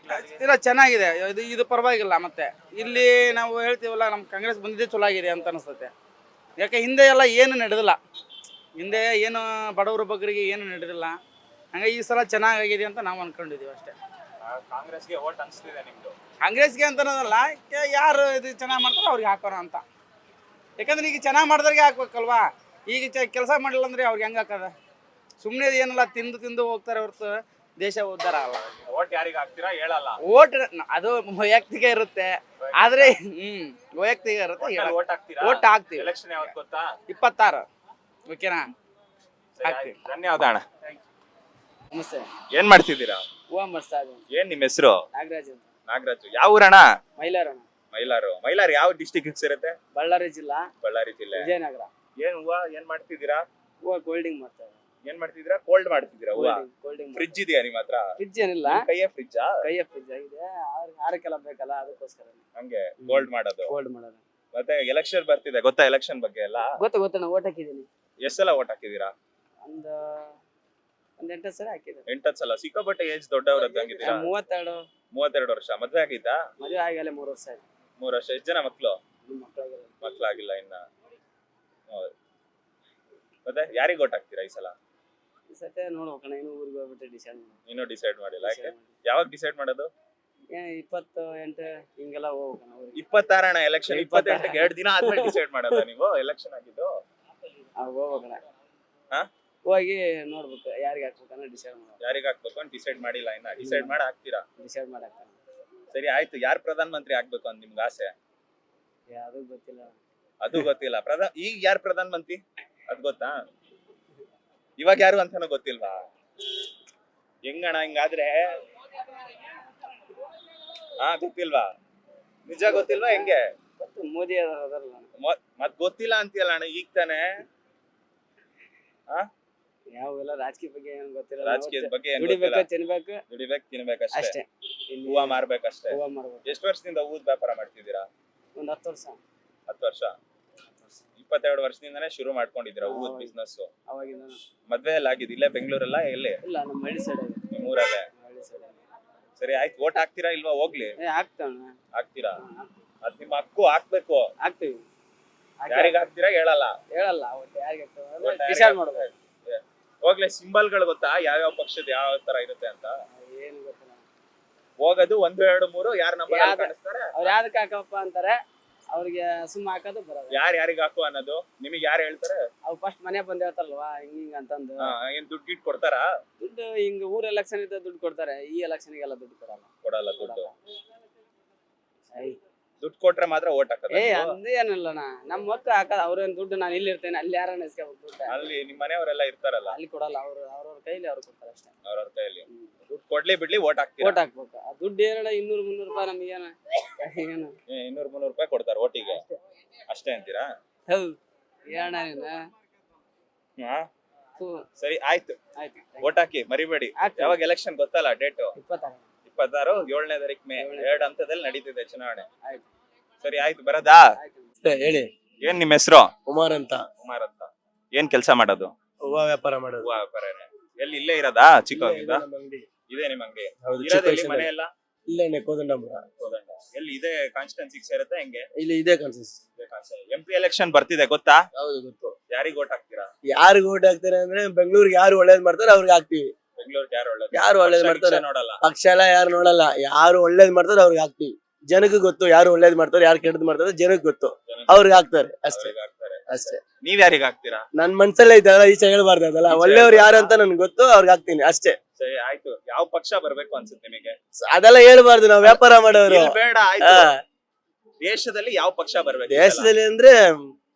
ಇಲ್ಲ ಚೆನ್ನಾಗಿದೆ, ಇದು ಪರವಾಗಿಲ್ಲ. ಮತ್ತೆ ಇಲ್ಲಿ ನಾವು ಹೇಳ್ತೀವಲ್ಲ, ನಮ್ಮ ಕಾಂಗ್ರೆಸ್ ಬಂದಿದ್ದೇ ಚಲೋ ಆಗಿದೆ ಅಂತ ಅನಿಸ್ತತೆ. ಯಾಕೆ ಹಿಂದೆ ಎಲ್ಲ ಏನು ನಡೆದಿಲ್ಲ, ಹಿಂದೆ ಏನು ಬಡವರ ಬಗ್ಗರಿಗೆ ಏನು ನಡೆದಿಲ್ಲ, ಹಂಗೆ ಈ ಸಲ ಚೆನ್ನಾಗಿದೆ ಅಂತ ನಾವು ಅನ್ಕೊಂಡಿದೀವಿ ಅಷ್ಟೇ. ಕಾಂಗ್ರೆಸ್ಗೆ ಓಟ್ ಅನ್ಸ್ತಿದೆ ನಿಮ್ದು? ಕಾಂಗ್ರೆಸ್ಗೆ ಅಂತ ಅನ್ನೋದಲ್ಲ, ಯಾರು ಇದು ಚೆನ್ನಾಗಿ ಮಾಡ್ತಾರೋ ಅವ್ರಿಗೆ ಹಾಕೋಣ ಅಂತ. ಯಾಕಂದ್ರೆ ಈಗ ಚೆನ್ನಾಗಿ ಮಾಡಿದ್ರಿಗೆ ಹಾಕ್ಬೇಕಲ್ವಾ? ಈಗ ಕೆಲಸ ಮಾಡಿಲ್ಲ ಅಂದ್ರೆ ಅವ್ರಿಗೆ ಹೆಂಗೆ ಹಾಕೋದ? ಸುಮ್ಮನೆ ಏನೆಲ್ಲ ತಿಂದು ಹೋಗ್ತಾರೆ ಹೊರತು ದೇಶ ಉದ್ಧಾರ ಆಗಲ್ಲ. ಓಟ್ ಯಾರಿಗೆ ಹಾಕ್ತೀರಾ ಹೇಳಲ್ಲ? ಓಟ್ ಅದು ವೈಯಕ್ತಿಕ ಇರುತ್ತೆ, ಆದ್ರೆ ವೈಯಕ್ತಿಕ ಇರುತ್ತೆ. ಓಟ್ ಹಾಕ್ತೀರಾ? ಓಟ್ ಹಾಕ್ತೀವಿ. ಎಲೆಕ್ಷನ್ ಯಾವತ್ತು ಗೊತ್ತಾ? 26. ಓಕೆನಾ? ಹಾಕ್ತೀವಿ. ಧನ್ಯವಾದ ಅಣ್ಣ. ನಮಸ್ತೆ. ಏನ್ ಮಾಡ್ತಿದ್ದೀರಾ? ಹೂವ ಮಾಡ್ತಾ ಇದ್ದೀನಿ. ಏನ್ ನಿಮ್ ಹೆಸರು? ನಾಗರಾಜ್ ಅಂತ. ನಾಗರಾಜು ಯಾವ ಊರಣ್ಣ? ಮೈಲಾರ ಮೈಲಾರ್ ಯಾವ ಡಿಸ್ಟಿಕ್ ಸೇರುತ್ತೆ? ಬಳ್ಳಾರಿ ಜಿಲ್ಲಾ ಬಳ್ಳಾರಿ ಜಿಲ್ಲೆ. ವಿಜಯನಗರ. ಏನ್ ಹೂವ ಏನ್ ಮಾಡ್ತಿದ್ದೀರಾ? ಹೂವ ಕೋಲ್ಡಿಂಗ್ ಮಾಡ್ತಾರೆ. ಏನ್ ಮಾಡ್ತಿದ್ದೀರಾ? ಕೋಲ್ಡ್ ಮಾಡ್ತಿದ್ದೀರಾ ಹೂವ? ಕೋಲ್ಡಿಂಗ್ ಫ್ರಿಡ್ಜ್ ಇದೆಯಾ ನಿಮ್ಮ ಹತ್ರ? ಫ್ರಿಡ್ಜ್ ಏನಿಲ್ಲ, ಕೈಯೇ ಫ್ರಿಡ್ಜಾ? ಕೈಯ ಫ್ರಿಡ್ಜ್ ಆಗಿದೆ. ಆರಕ್ಕೆಲ್ಲ ಬೇಕಲ್ಲ, ಅದಕ್ಕೋಸ್ಕರ ಹಂಗೆ ಕೋಲ್ಡ್ ಮಾಡೋದು. ಕೋಲ್ಡ್ ಮಾಡೋದು. ಮತ್ತೆ ಎಲೆಕ್ಷನ್ ಬರ್ತಿದೆ, ಗೊತ್ತಾ ಎಲೆಕ್ಷನ್ ಬಗ್ಗೆ ಎಲ್ಲ? ಗೊತ್ತಣ್ಣ, ಓಟ್ ಹಾಕಿದ್ದೀನಿ. ಎಷ್ಟ್ ಸಲ ಓಟ್ ಹಾಕಿದೀರಾ? ಒಂದ್ 8 ಸಲ ಹಾಕಿದ್ದೀನಿ. 8 ಸಲ. ಸಿಕ್ಕಾಪಟ್ಟೆ ಏಜ್ ದೊಡ್ಡವ್ರದ್ದಂಗಿದ್ದೀರಾ. 32 ವರ್ಷ. ಮದ್ವೆ ಆಗಿತ್ತಾ? ಮದುವೆ ಆಗಲೇ 3 ವರ್ಷ ಆಯ್ತು. 3 ವರ್ಷ. ಎಷ್ಟ್ ಜನ ಮಕ್ಳು? ಮಕ್ಕಳಾಗಿಲ್ಲ. ಮಕ್ಳಾಗಿಲ್ಲ ಇನ್ನ. ಹೌದು. ಮತ್ತೆ ಯಾರಿಗ್ ಓಟ್ ಹಾಕ್ತೀರಾ ಈ ಸಲ? ಈ ಸತಿ ನೋಡ್ಬೇಕಣ್ಣ, ಇನ್ನು ಊರಿಗೆ ಹೋಗ್ಬಿಟ್ಟು ಡಿಸೈಡ್ ಮಾಡಿ. ಇನ್ನೂ ಡಿಸೈಡ್ ಮಾಡಿಲ್ಲ. ಯಾಕೆ? ಯಾವಾಗ ಡಿಸೈಡ್ ಮಾಡೋದು? 28 ಹಿಂಗೆಲ್ಲ ಹೋಗ್ಬೇಕಣ್ಣ ಊರಿಗೆ. 26 ಅಣ್ಣ ಎಲೆಕ್ಷನ್. 28ಕ್ಕೆ 2 ದಿನ ಆದ್ಮೇಲೆ ಡಿಸೈಡ್ ಮಾಡೋದ ನೀವು ಎಲೆಕ್ಷನ್ ಆಗಿದ್ದು? ಹೋಗ್ಬೇಕಣ್ಣ. ಹಾ? ಹೋಗಿ ನೋಡ್ಬೇಕು ಯಾರಿಗೆ ಹಾಕ್ಬೇಕನ್ನ ಡಿಸೈಡ್ ಮಾಡೋದು. ಯಾರಿಗ್ ಹಾಕ್ಬೇಕು ಅಂತ ಡಿಸೈಡ್ ಮಾಡಿಲ್ಲ ಇನ್ನ. ಡಿಸೈಡ್ ಮಾಡಿ ಹಾಕ್ತೀರಾ? ಡಿಸೈಡ್ ಮಾಡಿ ಹಾಕ್ತಾನೆ. ಸರಿ ಆಯ್ತು. ಯಾರು ಪ್ರಧಾನ ಮಂತ್ರಿ ಆಗ್ಬೇಕು ಅಂತ ನಿಮ್ಗೆ ಆಸೆ? ಯಾವ್ದು ಗೊತ್ತಿಲ್ಲ. ಅದು ಗೊತ್ತಿಲ್ಲ. ಈಗ ಯಾರು ಪ್ರಧಾನ ಮಂತ್ರಿ ಅದ್ ಗೊತ್ತಾ? ಇವಾಗ ಯಾರು ಅಂತಾನು ಗೊತ್ತಿಲ್ವಾ? ಹೆಂಗಣ್ಣ ಹಿಂಗಾದ್ರೆ? ಗೊತ್ತಿಲ್ವಾ? ನಿಜ ಗೊತ್ತಿಲ್ವಾ ಹೆಂಗೆ? ಮೋದಿ ಅದರಲ್ಲ. ಮತ್ ಗೊತ್ತಿಲ್ಲ ಅಂತೀಯಲ್ಲ ಅಣ್ಣ ಈಗ ತಾನೆ. ಯಾವೆಲ್ಲ ರಾಜಕೀಯ ಬಗ್ಗೆ ಏನು ಗೊತ್ತಿಲ್ಲ. ರಾಜಕೀಯದ ಬಗ್ಗೆ ಏನ್ ದುಡಿಬೇಕು, ಗೊತ್ತಿಲ್ಲ. ತಿನ್ಬೇಕು, ದುಡಿಬೇಕು, ತಿನ್ಬೇಕಷ್ಟೇ. ಅಷ್ಟೇ. ಹೂವ ಮಾರ್ಬೇಕಷ್ಟೇ. ಹೂವ ಮಾಡ್ಬೇಕು. ಎಷ್ಟು ವರ್ಷದಿಂದ ಹೂದ್ ವ್ಯಾಪಾರ ಮಾಡ್ತಿದ್ದೀರಾ? ಒಂದ್ 10 ವರ್ಷ. 10 ವರ್ಷ. 22 ವರ್ಷದಿಂದಾನೇ ಶುರು ಮಾಡ್ಕೊಂಡಿದ್ದೀರಾ ಹೂವದ್ ಬಿಸ್ನೆಸ್? ಅವಾಗಿಂದ. ಮದ್ವೆ ಎಲ್ಲ ಆಗಿದೆ ಇಲ್ಲೇ ಬೆಂಗಳೂರಲ್ಲ? ಎಲ್ಲಿ? ಇಲ್ಲ, ನಮ್ಮ ಹಳ್ಳಿ ಸೈಡ್ ಆಗಿದೆ. ನಿಮ್ಮೂರಲ್ಲೇ? ಹಳ್ಳಿ ಸೈಡ್ ಆಗಿದೆ. ಸರಿ ಆಯ್ತು. ಓಟ್ ಹಾಕ್ತೀರಾ ಇಲ್ವಾ? ಹೋಗ್ಲಿ. ಹಾಕ್ತಾವಣ್ಣ. ಹಾಕ್ತೀರಾ? ಅದ್ ನಿಮ್ಮ ಹಕ್ಕು, ಹಾಕ್ಬೇಕು. ಹಾಕ್ತೀವಿ. ಯಾರಿಗ್ ಹಾಕ್ತೀರಾ ಹೇಳಲ್ಲ? ಹೇಳಲ್ಲ. ಅವತ್ತು ಯಾರಿಗೆ ಒಟ್ಟು ಯಾರಿಗ್ ಡಿಸೈಡ್ ಮಾಡ್ಬೇಕು. ಹೋಗ್ಲಿ. ಸಿಂಬಲ್ಗಳು ಗೊತ್ತಾ ಯಾವ್ಯಾವ ಪಕ್ಷದ ಯಾವ ತರ ಇರುತ್ತೆ ಅಂತ? ಏನು ಗೊತ್ತಿಲ್ಲ. ಹೋಗೋದು 1, 2, 3 ಯಾರ ನಂಬರ್ ಕಾಣಿಸ್ತಾರೆ ಅವ್ರು ಯಾವ್ದಕ್ಕೆ ಹಾಕಪ್ಪ ಅಂತಾರೆ, ಅವ್ರಿಗೆ ಸುಮ್ಮ ಹಾಕೋದು ಬರೋದು. ಯಾರಿಗೆ ಹಾಕು ಅನ್ನೋದು ನಿಮಗೆ ಯಾರು ಹೇಳ್ತಾರೆ? ಅವ್ರು ಫಸ್ಟ್ ಮನೆ ಬಂದ್ ಹೇಳ್ತಾರಲ್ವಾ, ಹಿಂಗ ಅಂತಂದು. ಏನ್ ದುಡ್ಡು ಗಿಟ್ ಕೊಡ್ತಾರಾ? ದುಡ್ಡು ಹಿಂಗ ಊರ್ ಎಲೆಕ್ಷನ್ ಇದ್ದ ದುಡ್ಡು ಕೊಡ್ತಾರೆ. ಈ ಎಲೆಕ್ಷನ್ಗೆಲ್ಲ ದುಡ್ಡು ಕೊಡಲ್ಲ ದುಡ್ಡು. ದುಡ್ಡು ಕೊಟ್ರೆ ಮಾತ್ರ ಓಟ್ ಹಾಕೋದು? ಅದೇನಲ್ಲಣ್ಣ, ನಮ್ಮ ಮಕ್ಳು ಹಾಕೋದು. ಅವ್ರೇನ್ ದುಡ್ಡು ನಾನು ಇಲ್ಲಿ ಇರ್ತೇನೆ, ಅಲ್ಲಿ ಯಾರನ್ನ ಇಸ್ಕೋಬೇಕು ದುಡ್ಡು. ಅಲ್ಲಿ ನಿಮ್ಮ ಮನೆಯವರೆಲ್ಲ ಇರ್ತಾರಲ್ಲ, ಅಲ್ಲಿ ಕೊಡಲ್ಲ. ಅವ್ರವ್ರ ಕೈಲಿ ಅವ್ರು ಕೊಡ್ತಾರೆ ಅಷ್ಟೇ. ಅವ್ರವ್ರ ಕೈಯಲ್ಲಿ ದುಡ್ಡು ಕೊಡ್ಲಿ ಬಿಡ್ಲಿ ಓಟ್ ಹಾಕ್ತೀರಾ? ಓಟ್ ಹಾಕ್ಬೇಕು. ಆ ದುಡ್ಡು ಏನಣ್ಣ 200-300 ರೂಪಾಯಿ ನಮಗೇನ ಏನು 200-300 ರೂಪಾಯಿ ಕೊಡ್ತಾರೆ ಓಟಿಗೆ ಅಷ್ಟೇ ಅಂತೀರಾ? ಹೌದು. ಏನಣ್ಣ ನೀನು? ಸರಿ ಆಯ್ತು. ಆಯ್ತು, ಓಟ್ ಹಾಕಿ ಮರಿಬೇಡಿ. ಯಾವಾಗ ಎಲೆಕ್ಷನ್ ಗೊತ್ತಲ್ಲ ಡೇಟ್? 26 7ನೇ ತಾರೀಕು ಮೇ. 2 ಹಂತದಲ್ಲಿ ನಡೀತಿದೆ ಚುನಾವಣೆ. ಸರಿ ಆಯ್ತು. ಬರದಾ? ಹೇಳಿ. ಏನ್ ನಿಮ್ಮ ಹೆಸರು? ಕುಮಾರ್ ಅಂತ. ಕುಮಾರ್ ಅಂತ. ಏನ್ ಕೆಲಸ ಮಾಡೋದು? ಹೂವ ವ್ಯಾಪಾರ ಮಾಡೋದು. ಹೂವ ವ್ಯಾಪಾರನೇ. ಎಲ್ಲಿ ಇಲ್ಲೇ ಇರೋದಾ ಚಿಕ್ಕವಾಗಿಂದ? ಇದೆ ನಿಮ್ಮ ಅಂಗಡಿ? ಇರೋದೆಲ್ಲಿ ಮನೆ ಎಲ್ಲ? ಇಲ್ಲೇನೆ ಕೋದಂಡಪುರ. ಎಲ್ಲಿ ಇದೆ ಕಾನ್ಸ್ಟಿಟ್ಯೂನ್ಸಿಗೆ ಸೇರುತ್ತೆ ಹೆಂಗೆ? ಇಲ್ಲಿ ಇದೆ ಕನ್ಸಿಸ್. MP ಎಲೆಕ್ಷನ್ ಬರ್ತಿದೆ ಗೊತ್ತಾ? ಹೌದು ಗೊತ್ತು. ಯಾರಿಗ್ ಓಟ್ ಹಾಕ್ತೀರಾ? ಯಾರಿಗೆ ಓಟ್ ಹಾಕ್ತಾರೆ ಅಂದ್ರೆ ಬೆಂಗಳೂರಿಗೆ ಯಾರು ಒಳ್ಳೇದ್ ಮಾಡ್ತಾರೆ ಅವ್ರಿಗೆ ಹಾಕ್ತಿವಿ. ಬೆಂಗಳೂರಿಗೆ ಯಾರು ಒಳ್ಳೇದ್ ಮಾಡ್ತಾರೆ ನೋಡಲ್ಲ. ಪಕ್ಷ ಎಲ್ಲ ಯಾರು ನೋಡಲ್ಲ. ಯಾರು ಒಳ್ಳೇದ್ ಮಾಡ್ತಾರೆ ಅವ್ರಿಗೆ ಹಾಕ್ತಿವಿ. ಜನಕ್ಕೆ ಗೊತ್ತು ಯಾರು ಒಳ್ಳೇದ್ ಮಾಡ್ತಾರೆ ಯಾರು ಕೆಟ್ಟದ್ ಮಾಡ್ತಾರೆ, ಜನಕ್ಕೆ ಗೊತ್ತು, ಅವ್ರಿಗೆ ಹಾಕ್ತಾರೆ ಅಷ್ಟೇ. ಅಷ್ಟೇ. ನೀವ್ ಯಾರಿಗ್ ಹಾಕ್ತೀರಾ? ನನ್ ಮನ್ಸಲ್ಲೇ ಐತಲ್ಲ, ಈಚೆ ಹೇಳ್ಬಾರ್ದು ಅದಲ್ಲ. ಒಳ್ಳೆಯವ್ರು ಯಾರು ಅಂತ ನನ್ಗೆ ಗೊತ್ತು, ಅವ್ರಿಗೆ ಹಾಕ್ತೀನಿ ಅಷ್ಟೇ. ಸರಿ ಆಯ್ತು. ಯಾವ ಪಕ್ಷ ಬರ್ಬೇಕು ಅನ್ಸುತ್ತೆ ನಿಮಗೆ? ಅದೆಲ್ಲ ಹೇಳ್ಬಾರ್ದು, ನಾವ್ ವ್ಯಾಪಾರ ಮಾಡೋರು. ಬೇಡ ಆಯ್ತು. ದೇಶದಲ್ಲಿ ಯಾವ ಪಕ್ಷ ಬರ್ಬೇಕು? ದೇಶದಲ್ಲಿ ಅಂದ್ರೆ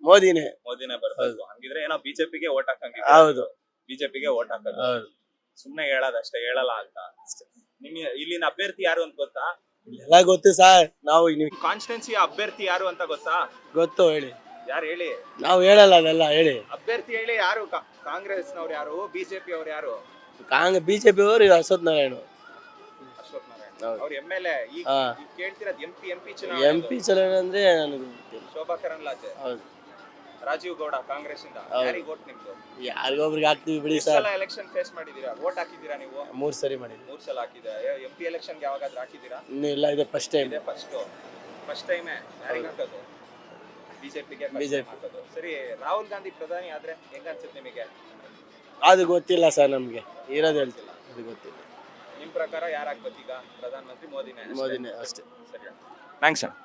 ಮೋದಿನೇ. ಮೋದಿನೇ ಬರ್ಬೇಕು. ಹಂಗಿದ್ರೆ ಏನೋ ಬಿಜೆಪಿಗೆ ಓಟ್ ಹಾಕಂಗಿಲ್ಲ. ಹೌದು, ಬಿಜೆಪಿಗೆ ಓಟ್ ಹಾಕೋದು. ಹೌದು. ಸುಮ್ನೆ ಹೇಳೋದಷ್ಟೇ, ಹೇಳಲ್ಲ ಅಂತ. ನಿಮ್ ಇಲ್ಲಿನ ಅಭ್ಯರ್ಥಿ ಯಾರು ಅಂತ ಗೊತ್ತಾ? ಎಲ್ಲ ಗೊತ್ತು ಸರ್. ನಾವು ಕಾನ್ಸ್ಟಿಟ್ಯೂನ್ಸಿ ಅಭ್ಯರ್ಥಿ ಯಾರು ಅಂತ ಗೊತ್ತಾ? ಗೊತ್ತು. ಹೇಳಿ. ಯಾರು ಹೇಳಿ? ನಾವು ಹೇಳಲ್ಲ ಅದೆಲ್ಲ. ಹೇಳಿ ಅಭ್ಯರ್ಥಿ ಹೇಳಿ. ಯಾರು? ಕಾಂಗ್ರೆಸ್ನವ್ರು ಯಾರು? ಬಿಜೆಪಿ ಅವ್ರು ಯಾರು? ಬಿಜೆಪಿ ಅವರು ಅಶ್ವಥ್ ನಾರಾಯಣ. ಅಶ್ವಥ್ ನಾರಾಯಣ ಅವ್ರ MLA. ಈಗ ಕೇಳ್ತಿರೋದು MP ಚುನಾವಣೆ ಅಂದ್ರೆ ನನಗೆ ಗೊತ್ತಿಲ್ಲ. ಶೋಭಾ ಕರಂದ್ಲಾಜೆ. ಹೌದು. ರಾಜೀವ್ ಗೌಡ ಕಾಂಗ್ರೆಸ್ ಇಂದ. ಯಾರಿಗೆ ಓಟ್ ನಿಮ್ದು? ಯಾರಿಗೊಬ್ರಿಗೆ ಹಾಕ್ತಿವಿ ಬಿಡಿ ಸರ್. ಎಲೆಕ್ಷನ್ ಫೇಸ್ ಮಾಡಿದೀರಾ? ಓಟ್ ಹಾಕಿದೀರಾ ನೀವು? 3 ಸರಿ ಮಾಡಿದ್ವಿ. 3 ಸಲ ಹಾಕಿದ್ದೀರಾ? MP ಎಲೆಕ್ಷನ್ ಯಾವಾಗಾದ್ರೂ ಹಾಕಿದೀರಾ? ಇನ್ನು ಇಲ್ಲ, ಇದೆ ಫಸ್ಟ್ ಟೈಮ್. ಇದೆ ಫಸ್ಟ್ ಟೈಮ್. ಯಾರಿಗೆ ಹಾಕೋದು? ಬಿಜೆಪಿಗೆ ಹಾಕೋದು. ಸರಿ, ರಾಹುಲ್ ಗಾಂಧಿ ಪ್ರಧಾನಿ ಆದ್ರೆ ಹೆಂಗ ಅನ್ಸುತ್ತೆ ನಿಮಗೆ? ಅದು ಗೊತ್ತಿಲ್ಲ ಸರ್, ನಮ್ಗೆ ಇರೋದು ಹೇಳ್ತಿಲ್ಲ, ಅದು ಗೊತ್ತಿಲ್ಲ. ನಿಮ್ ಪ್ರಕಾರ ಯಾರಾಗ್ಬೇಕು ಈಗ ಪ್ರಧಾನ ಮಂತ್ರಿ? ಮೋದಿನೇ ಅಷ್ಟೇ. ಸರಿ, ಥ್ಯಾಂಕ್ಸ್ ಅಣ್ಣ.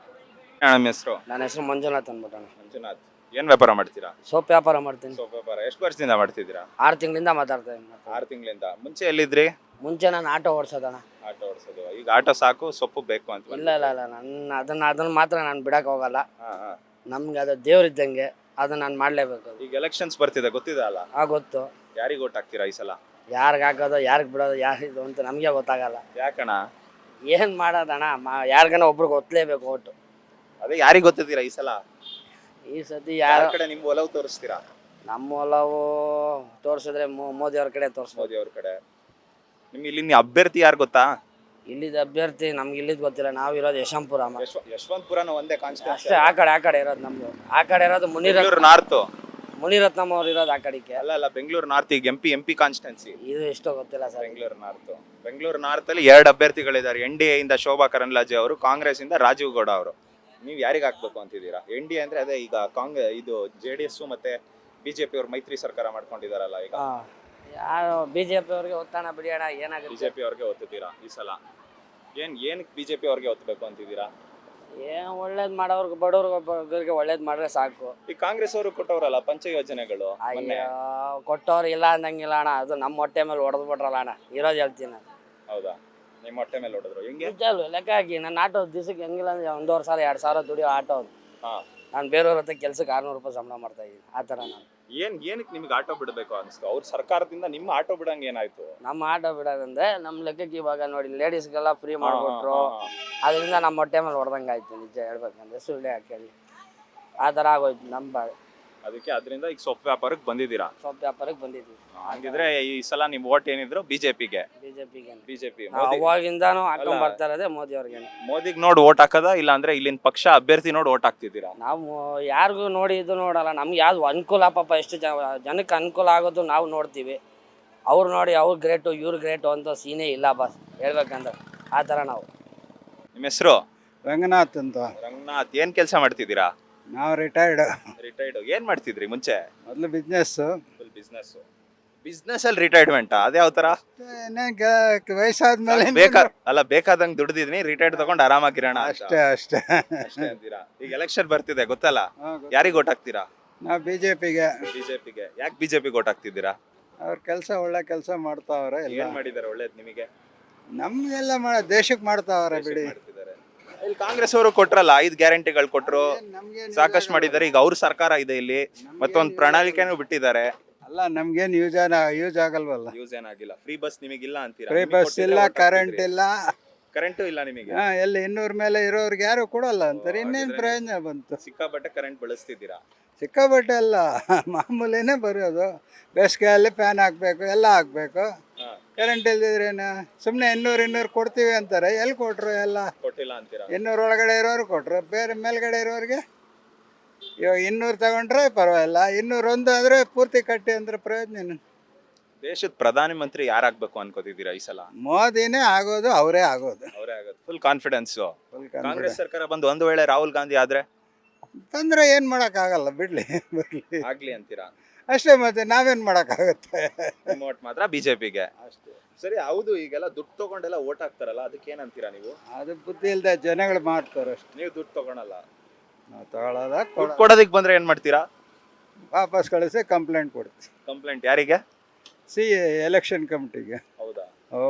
ನಮ್ಮ ಹೆಸರು? ನನ್ನ ಹೆಸರು ಮಂಜುನಾಥ್ ಅನ್ಬಿಟ್ಟಣ. ಮಂಜುನಾಥ್. ಏನ್ ವ್ಯಾಪಾರ ಮಾಡ್ತೀರಾ? ಸೋಪ್ ವ್ಯಾಪಾರ ಮಾಡ್ತೀನಿ. ಸೋಪ್ ವ್ಯಾಪಾರ. ಎಷ್ಟು ವರ್ಷದಿಂದ ಮಾಡ್ತಿದ್ದೀರಾ? 6 ತಿಂಗಳಿಂದ ಮಾತಾಡ್ತಾ ಇದ್ದೀನಿ. 6 ತಿಂಗಳಿಂದ. ಮುಂಚೆ ಎಲ್ಲಿದ್ರಿ? ಮುಂಚೆ ನಾನು ಆಟೋ ಓಡಿಸೋದಣ್ಣ. ಆಟೋ ಓಡಿಸೋದು. ಈಗ ಆಟೋ ಸಾಕು, ಸೊಪ್ಪು ಬೇಕು ಅಂತ? ಇಲ್ಲ ಇಲ್ಲ ಇಲ್ಲ, ಅದನ್ನ ಮಾತ್ರ ನಾನು ಬಿಡಕ್ ಹೋಗಲ್ಲ. ನಮ್ಗೆ ಅದು ದೇವ್ರಿದ್ದಂಗೆ, ಅದನ್ನ ನಾನು ಮಾಡ್ಲೇಬೇಕು. ಈಗ ಎಲೆಕ್ಷನ್ಸ್ ಬರ್ತಿದೆ ಗೊತ್ತಿದೆ ಅಲ್ಲ? ಗೊತ್ತು. ಯಾರಿಗೆ ಓಟ್ ಹಾಕ್ತೀರಾ ಈ ಸಲ? ಯಾರಿಗೆ ಹಾಕೋದು, ಯಾರಿಗೆ ಬಿಡೋದು, ಯಾರಿದು ಅಂತ ನಮಗೆ ಗೊತ್ತಾಗಲ್ಲ. ಯಾಕಣ್ಣ? ಏನು ಮಾಡೋದಣ್ಣ ಯಾರಿಗಾನ ಒಬ್ರಿಗೆ ಒತ್ತಲೇಬೇಕು ಓಟು. ಅದೇ ಯಾರಿಗೆ ಗೊತ್ತಿದ್ದೀರಾ ಈ ಸಲ? ಈ ಸತಿ ಯಾರ ಯಾರು ಕಡೆ ನಿಮ್ಗೆ ಒಲವು ತೋರಿಸ್ತೀರಾ? ನಮ್ಮ ಒಲವು ತೋರಿಸಿದ್ರೆ ಮೋದಿ ಅವ್ರ ಕಡೆ ತೋರಿಸ್ಬೋದು. ಮೋದಿ ಅವ್ರ ಕಡೆ. ನಿಮ್ಗೆ ಇಲ್ಲಿ ಅಭ್ಯರ್ಥಿ ಯಾರು ಗೊತ್ತಾ? ಇಲ್ಲಿದ್ದ ಅಭ್ಯರ್ಥಿ ನಮ್ಗೆ ಇಲ್ಲಿದ್ ಗೊತ್ತಿಲ್ಲ, ನಾವು ಇರೋದು ಯಶವಂತಪುರ ಯಶವಂತಪುರನ ಒಂದೇ ಅಷ್ಟೇ. ಕಾನ್ಸ್ಟಿಟ್ಯೂನ್ಸಿ. ಆ ಕಡೆ ಇರೋದು ನಮ್ದು. ಆ ಕಡೆ ಇರೋದು ಬೆಂಗಳೂರು ನಾರ್ತ್. ಮುನಿರತ್ನಮ್ ಅವ್ರು ಇರೋದು ಆ ಕಡೆಗೆ. ಅಲ್ಲ ಬೆಂಗಳೂರು ನಾರ್ತ್. ಈಗ ಎಂ ಪಿ ಕಾನ್ಸ್ಟಿಟ್ಯೂನ್ಸಿ ಇದು ಎಷ್ಟೋ ಗೊತ್ತಿಲ್ಲ ಸರ್. ಬೆಂಗಳೂರು ನಾರ್ತ್ ಅಲ್ಲಿ 2 ಅಭ್ಯರ್ಥಿಗಳಿದ್ದಾರೆ. NDA ಇಂದ ಶೋಭಾ ಕರಂದ್ಲಾಜೆ ಅವರು, ಕಾಂಗ್ರೆಸ್ ಇಂದ ರಾಜೀವ್ ಗೌಡ ಅವರು. ನೀವು ಯಾರಿಗೆ ಹಾಕ್ಬೇಕು ಅಂತಿದ್ದೀರಾ? NDA ಅಂದ್ರೆ ಅದೇ ಈಗ ಇದು JDS ಮತ್ತೆ ಬಿಜೆಪಿ ಅವ್ರು ಮೈತ್ರಿ ಸರ್ಕಾರ ಮಾಡ್ಕೊಂಡಿದಾರಲ್ಲ ಈಗ. ಯಾರು ಬಿಜೆಪಿ ಅವ್ರಿಗೆ ಒತ್ತಣ ಬಿಡಿ ಅಣ್ಣ, ಏನಾಗುತ್ತೆ. ಬಿಜೆಪಿ ಅವ್ರಿಗೆ ಒತ್ತುತ್ತೀರಾ ಈ ಸಲ? ಏನಕ್ಕೆ ಬಿಜೆಪಿ ಅವ್ರಿಗೆ ಒತ್ತಬೇಕು ಅಂತಿದ್ದೀರಾ? ಏನ್ ಒಳ್ಳೇದ್ ಮಾಡೋರ್ಗೆ ಬಡವ್ರಿಗೆ ಒಳ್ಳೇದ್ ಮಾಡ್ರೆ ಸಾಕು. ಈ ಕಾಂಗ್ರೆಸ್ ಅವರು ಕೊಟ್ಟವರಲ್ಲ ಪಂಚ ಯೋಜನೆಗಳು ಮೊನ್ನೆ. ಅಯ್ಯೋ ಕೊಟ್ಟವ್ರು ಇಲ್ಲ ಅಂದಂಗಿಲ್ಲ ಅಣ್ಣ, ಅದು ನಮ್ಮ ಹೊಟ್ಟೆ ಮೇಲೆ ಹೊಡೆದ್ ಬಿಟ್ರಲ್ಲ ಅಣ್ಣ, ಇರೋದು ಹೇಳ್ತೀನಿ ನಾನು. ಹೌದಾ? ನಿಮ್ಮ ಹೊಟ್ಟೆ ಮೇಲೆ ಹೊಡೆದ್ರು ಹೆಂಗೆ? ನಿಜಾಲು ಲೆಕ್ಕ ಹಾಕಿ ನನ್ನ ಆಟೋ ದಿವಸಕ್ಕೆ ಹೆಂಗಿಲ್ಲ ಅಂದ್ರೆ 1,500-2,000 ದುಡಿಯೋ ಆಟೋ. ಹಾ. ನಾನು ಬೇರೆಯವ್ರ ಹತ್ರ ಕೆಲ್ಸಕ್ಕೆ 600 ರೂಪಾಯಿ ಸಂಬಳ ಮಾಡ್ತಾ ಇದ್ದೀನಿ. ಆ ಥರ ನಾನು. ಏನಕ್ಕೆ ನಿಮ್ಗೆ ಆಟೋ ಬಿಡಬೇಕು ಅನಿಸ್ತು? ಅವ್ರ ಸರ್ಕಾರದಿಂದ ನಿಮ್ಮ ಆಟೋ ಬಿಡಂಗೆ ಏನಾಯ್ತು? ನಮ್ಮ ಆಟೋ ಬಿಡೋದಂದ್ರೆ ನಮ್ಮ ಲೆಕ್ಕಕ್ಕೆ ಇವಾಗ ನೋಡಿ ಲೇಡೀಸ್ಗೆಲ್ಲ ಫ್ರೀ ಮಾಡಿಬಿಟ್ರು. ಅದರಿಂದ ನಮ್ಮ ಹೊಟ್ಟೆ ಮೇಲೆ ಹೊಡೆದಂಗೆ ಆಯ್ತು ನಿಜ ಹೇಳ್ಬೇಕಂದ್ರೆ, ಸುಳ್ಳು ಯಾಕೆ ಹೇಳಿ. ಆ ಥರ ಆಗೋಯ್ತು ನಮ್ಮ. ಅದಕ್ಕೆ ಅದರಿಂದ ಈಗ ಸೊಪ್ಪು ವ್ಯಾಪಾರಕ್ಕೆ ಬಂದಿದ್ದೀರಾ? ಸೊಪ್ಪು ವ್ಯಾಪಾರಕ್ಕೆ ಬಂದಿದ್ವಿ. ಹಂಗಿದ್ರೆ ಈ ಸಲ ನಿಮ್ ಓಟ್ ಏನಿದ್ರು ಬಿಜೆಪಿ ಅವಾಗಿಂದಾನು ಹಾಕೊಂಡ್ ಬರ್ತಾ ಇರೋದೇ ಮೋದಿ ಅವ್ರಿಗೆ. ಮೋದಿಗ್ ನೋಡಿ ಓಟ್ ಹಾಕದ, ಇಲ್ಲ ಅಂದ್ರೆ ಇಲ್ಲಿನ ಪಕ್ಷ ಅಭ್ಯರ್ಥಿ ನೋಡಿ ಓಟ್ ಹಾಕ್ತಿದ್ದೀರಾ? ನಾವು ಯಾರಿಗೂ ನೋಡಿ ಇದು ನೋಡಲ್ಲ, ನಮ್ಗೆ ಯಾವ್ದು ಅನುಕೂಲ ಪಾಪ ಎಷ್ಟು ಜನಕ್ಕೆ ಅನುಕೂಲ ಆಗೋದು ನಾವು ನೋಡ್ತೀವಿ. ಅವ್ರು ನೋಡಿ ಅವ್ರು ಗ್ರೇಟು ಇವ್ರು ಗ್ರೇಟು ಅಂತ ಸೀನೇ ಇಲ್ಲ ಬಸ್ ಹೇಳ್ಬೇಕಂದ್ರೆ. ಆ ಥರ ನಾವು. ನಿಮ್ಮ ಹೆಸರು? ರಂಗನಾಥ್ ಅಂತ. ರಂಗನಾಥ್. ಏನ್ ಕೆಲಸ ಮಾಡ್ತಿದ್ದೀರಾ? ನಾವು ರಿಟೈರ್ಡ್. ಏನ್ ಮಾಡ್ತಿದ್ರಿ ಮುಂಚೆ? ಮೊದಲು ಬಿಸ್ನೆಸ್. ಬಿಸ್ನೆಸ್ ಅಲ್ಲಿ ರಿಟೈರ್ಮೆಂಟ್ ಅದ್ಯಾವ ತರ? ವಯಸ್ಸಾದ್ಮೇಲೆ ಬೇಕಾದಂಗ್ ದುಡ್ದಿದ್ನಿ, ರಿಟೈರ್ಡ್ ತಗೊಂಡ್ ಆರಾಮಾಗಿರೋಣ ಅಷ್ಟೇ ಅಷ್ಟೇ ಅಷ್ಟೇ ಅಂತೀರಾ? ಈಗ ಎಲೆಕ್ಷನ್ ಬರ್ತಿದೆ ಗೊತ್ತಲ್ಲ, ಯಾರಿಗ್ ಓಟ್ ಹಾಕ್ತೀರಾ? ನಾವು ಬಿಜೆಪಿಗೆ. ಯಾಕೆ ಬಿಜೆಪಿಗೆ ಓಟ್ ಹಾಕ್ತಿದ್ದೀರಾ? ಅವ್ರ ಕೆಲಸ ಒಳ್ಳೆ ಕೆಲಸ ಮಾಡ್ತಾವ್ರೆ. ಏನ್ ಮಾಡಿದಾರೆ ಒಳ್ಳೇದ್ ನಿಮಗೆ? ನಮ್ಗೆಲ್ಲ ದೇಶಕ್ಕೆ ಮಾಡ್ತಾವ್ರೆ ಬಿಡಿ. ಇಲ್ಲಿ ಕಾಂಗ್ರೆಸ್ ಅವರು ಕೊಟ್ರಲ್ಲ 5 ಗ್ಯಾರಂಟಿಗಳು ಕೊಟ್ರು, ಸಾಕಷ್ಟು ಮಾಡಿದ್ದಾರೆ. ಈಗ ಅವ್ರ ಸರ್ಕಾರ ಇದೆ ಇಲ್ಲಿ, ಮತ್ತೊಂದು ಪ್ರಣಾಳಿಕೆನೂ ಬಿಟ್ಟಿದ್ದಾರೆ. ಅಲ್ಲ ನಮ್ಗೇನ್ ಯೂಸ್ ಆಗಲ್ವಲ್ಲ. ಯೂಸ್ ಏನಾಗಿಲ್ಲ. ಫ್ರೀ ಬಸ್ ನಿಮಗಿಲ್ಲ ಅಂತೀರಾ? ಫ್ರೀ ಬಸ್ ಇಲ್ಲ, ಕರೆಂಟ್ ಇಲ್ಲ. ಕರೆಂಟು ಇಲ್ಲ ನಿಮಗೆ? ಎಲ್ಲಿ 200 ಮೇಲೆ ಇರೋರ್ಗೆ ಯಾರು ಕೊಡಲ್ಲ ಅಂತಾರೆ. ಇನ್ನೇನ್ ಪ್ರಯೋಜನ ಬಂತು? ಸಿಕ್ಕಾಪಟ್ಟೆ ಕರೆಂಟ್ ಬಳಸ್ತಿದ್ದೀರಾ? ಸಿಕ್ಕಾಪಟ್ಟೆ ಅಲ್ಲ, ಮಾಮೂಲಿನೇ ಬರೋದು. ಬೇಸಿಗೆಯಲ್ಲಿ ಫ್ಯಾನ್ ಹಾಕ್ಬೇಕು, ಎಲ್ಲ ಹಾಕ್ಬೇಕು. ಕರೆಂಟ್ ಇಲ್ದಿದ್ರೇನು ಸುಮ್ಮನೆ 200 ಕೊಡ್ತೀವಿ ಅಂತಾರೆ. ಎಲ್ಲಿ ಕೊಟ್ರು? ಎಲ್ಲ ಕೊಟ್ಟಿಲ್ಲ ಅಂತೀರಾ? 200 ಒಳಗಡೆ ಇರೋರು ಕೊಟ್ರು, ಬೇರೆ ಮೇಲ್ಗಡೆ ಇರೋರಿಗೆ ಇವಾಗ 200 ತಗೊಂಡ್ರೆ ಪರವಾಗಿಲ್ಲ, 201 ಆದ್ರೆ ಪೂರ್ತಿ ಕಟ್ಟಿ ಅಂದ್ರೆ ಪ್ರಯೋಜನ ಏನು? ದೇಶದ ಪ್ರಧಾನ ಮಂತ್ರಿ ಯಾರಾಗ್ಬೇಕು ಅನ್ಕೋತಿದ್ದೀರಾ ಈ ಸಲ? ಮೋದಿನೇ ಆಗೋದು, ಅವರೇ ಆಗೋದು. Full confidence. ಕಾಂಗ್ರೆಸ್ ಸರ್ಕಾರ ಬಂದು ಒಂದು ವೇಳೆ ರಾಹುಲ್ ಗಾಂಧಿ ಆದ್ರೆ ಬಂದ್ರೆ ಏನ್ ಮಾಡಕ್ ಆಗಲ್ಲ, ಬಿಡ್ಲಿ ಬರ್ಲಿ ಆಗ್ಲಿ ಅಂತೀರಾ? ಅಷ್ಟೇ. ಮತ್ತೆ ನಾವೇನ್ ಮಾಡಕ್ ಆಗುತ್ತೆ? ಓಟ್ ಮಾತ್ರ ಬಿಜೆಪಿಗೆ ಅಷ್ಟೇ. ಸರಿ, ಹೌದು. ಈಗೆಲ್ಲ ದುಡ್ಡು ತಗೊಂಡೆಲ್ಲ ಓಟ್ ಹಾಕ್ತಾರಲ್ಲ, ಅದಕ್ಕೆ ಏನಂತೀರಾ ನೀವು? ಅದು ಬುದ್ಧಿ ಇಲ್ದ ಜನಗಳು ಮಾಡ್ತಾರೆ ಅಷ್ಟೇ. ನೀವು ದುಡ್ಡು ತಗೊಳಲ್ಲ? ನಾವು ತಗೊಳ್ಳೋದ. ಕೊಡೋದಕ್ಕೆ ಬಂದ್ರೆ ಏನ್ ಮಾಡ್ತೀರಾ? ವಾಪಸ್ ಕಳಿಸಿ ಕಂಪ್ಲೇಂಟ್ ಕೊಡ್ತೀವಿ. ಕಂಪ್ಲೇಂಟ್ ಯಾರಿಗೆ? ಎಲೆಕ್ಷನ್ ಕಮಿಟಿಗೆ. ಹೌದಾ? ಓ,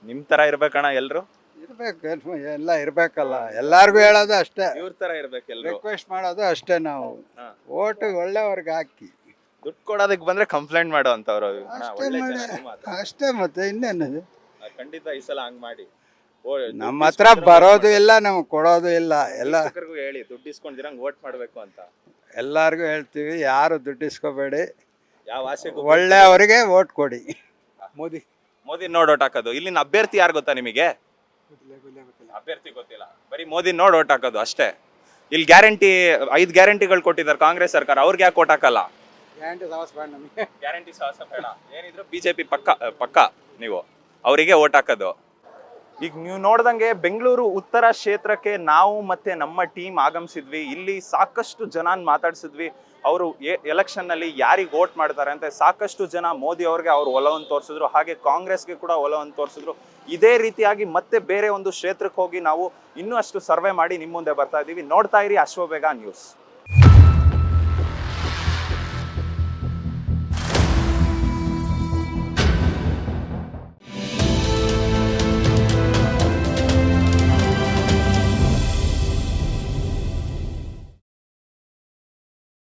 ನಿಮ್ ತರ ಇರ್ಬೇಕಣ್ಣ ಎಲ್ರು? ಇರ್ಬೇಕು, ಎಲ್ಲ ಇರ್ಬೇಕಲ್ಲ. ಎಲ್ಲಾರ್ಗು ಹೇಳೋದು ಅಷ್ಟೇ, ಇವ್ರ ತರ ಇರ್ಬೇಕು ಎಲ್ರು. ರಿಕ್ವೆಸ್ಟ್ ಮಾಡೋದು ಅಷ್ಟೇ. ನಾವು ಓಟ್ ಒಳ್ಳೆಯವ್ರಿಗೆ ಹಾಕಿ, ದುಡ್ಡು ಕೊಡೋದಕ್ಕೆ ಬಂದ್ರೆ ಕಂಪ್ಲೇಂಟ್ ಮಾಡೋ ಅಂತವ್ರು. ಅಷ್ಟೇ. ಮತ್ತೆ ಇನ್ನೇನು? ಖಂಡಿತ ಈ ಸಲ ಹಂಗ್ ಮಾಡಿ. ನಮ್ಮ ಹತ್ರ ಬರೋದು ಇಲ್ಲ, ನಮ್ಗೆ ಕೊಡೋದು ಇಲ್ಲ. ಎಲ್ಲ ಹೇಳಿ ದುಡ್ಡು ಇಸ್ಕೊಂಡಿರಂಗ್ ಓಟ್ ಮಾಡ್ಬೇಕು ಅಂತ ಎಲ್ಲಾರ್ಗು ಹೇಳ್ತೀವಿ. ಯಾರು ದುಡ್ಡು ಇಸ್ಕೋಬೇಡಿ, ಯಾವ ಆಸೆ ಒಳ್ಳೆಯವರಿಗೆ ಓಟ್ ಕೊಡಿ. ಮೋದಿ ನೋಡ್ ಓಟ್ ಹಾಕೋದು. ಇಲ್ಲಿನ ಅಭ್ಯರ್ಥಿ ಯಾರು ಗೊತ್ತಾ ನಿಮಗೆ? ಅಭ್ಯರ್ಥಿ ಗೊತ್ತಿಲ್ಲ, ಬರೀ ಮೋದಿ ನೋಡ್ ಓಟ್ ಹಾಕೋದು ಅಷ್ಟೇ. ಇಲ್ಲಿ 5 ಗ್ಯಾರಂಟಿಗಳು ಕೊಟ್ಟಿದ್ದಾರೆ ಕಾಂಗ್ರೆಸ್ ಸರ್ಕಾರ, ಅವ್ರಿಗೆ ಯಾಕೆ ಓಟ್ ಹಾಕಲ್ಲ? ಗ್ಯಾರಂಟಿ ಸಾಹಸ ಬೇಡ, ಏನಿದ್ರು ಬಿಜೆಪಿ ಪಕ್ಕ ನೀವು ಅವರಿಗೆ ಓಟ್ ಹಾಕೋದು. ಈಗ ನೀವು ನೋಡ್ದಂಗೆ ಬೆಂಗಳೂರು ಉತ್ತರ ಕ್ಷೇತ್ರಕ್ಕೆ ನಾವು ಮತ್ತೆ ನಮ್ಮ ಟೀಮ್ ಆಗಮಿಸಿದ್ವಿ. ಇಲ್ಲಿ ಸಾಕಷ್ಟು ಜನ ಮಾತಾಡ್ಸಿದ್ವಿ. ಅವರು ಎಲೆಕ್ಷನ್ ನಲ್ಲಿ ಯಾರಿಗೆ ವೋಟ್ ಮಾಡ್ತಾರೆ ಅಂತ ಸಾಕಷ್ಟು ಜನ ಮೋದಿ ಅವ್ರಿಗೆ ಅವ್ರ ಒಲವನ್ನು ತೋರಿಸಿದ್ರು, ಹಾಗೆ ಕಾಂಗ್ರೆಸ್ಗೆ ಕೂಡ ಒಲವನ್ನು ತೋರಿಸಿದ್ರು. ಇದೇ ರೀತಿಯಾಗಿ ಮತ್ತೆ ಬೇರೆ ಒಂದು ಕ್ಷೇತ್ರಕ್ಕೆ ಹೋಗಿ ನಾವು ಇನ್ನೂ ಅಷ್ಟು ಸರ್ವೆ ಮಾಡಿ ನಿಮ್ಮ ಮುಂದೆ ಬರ್ತಾ ಇದ್ದೀವಿ. ನೋಡ್ತಾ ಇರಿ ಅಶ್ವಬೇಗ ನ್ಯೂಸ್.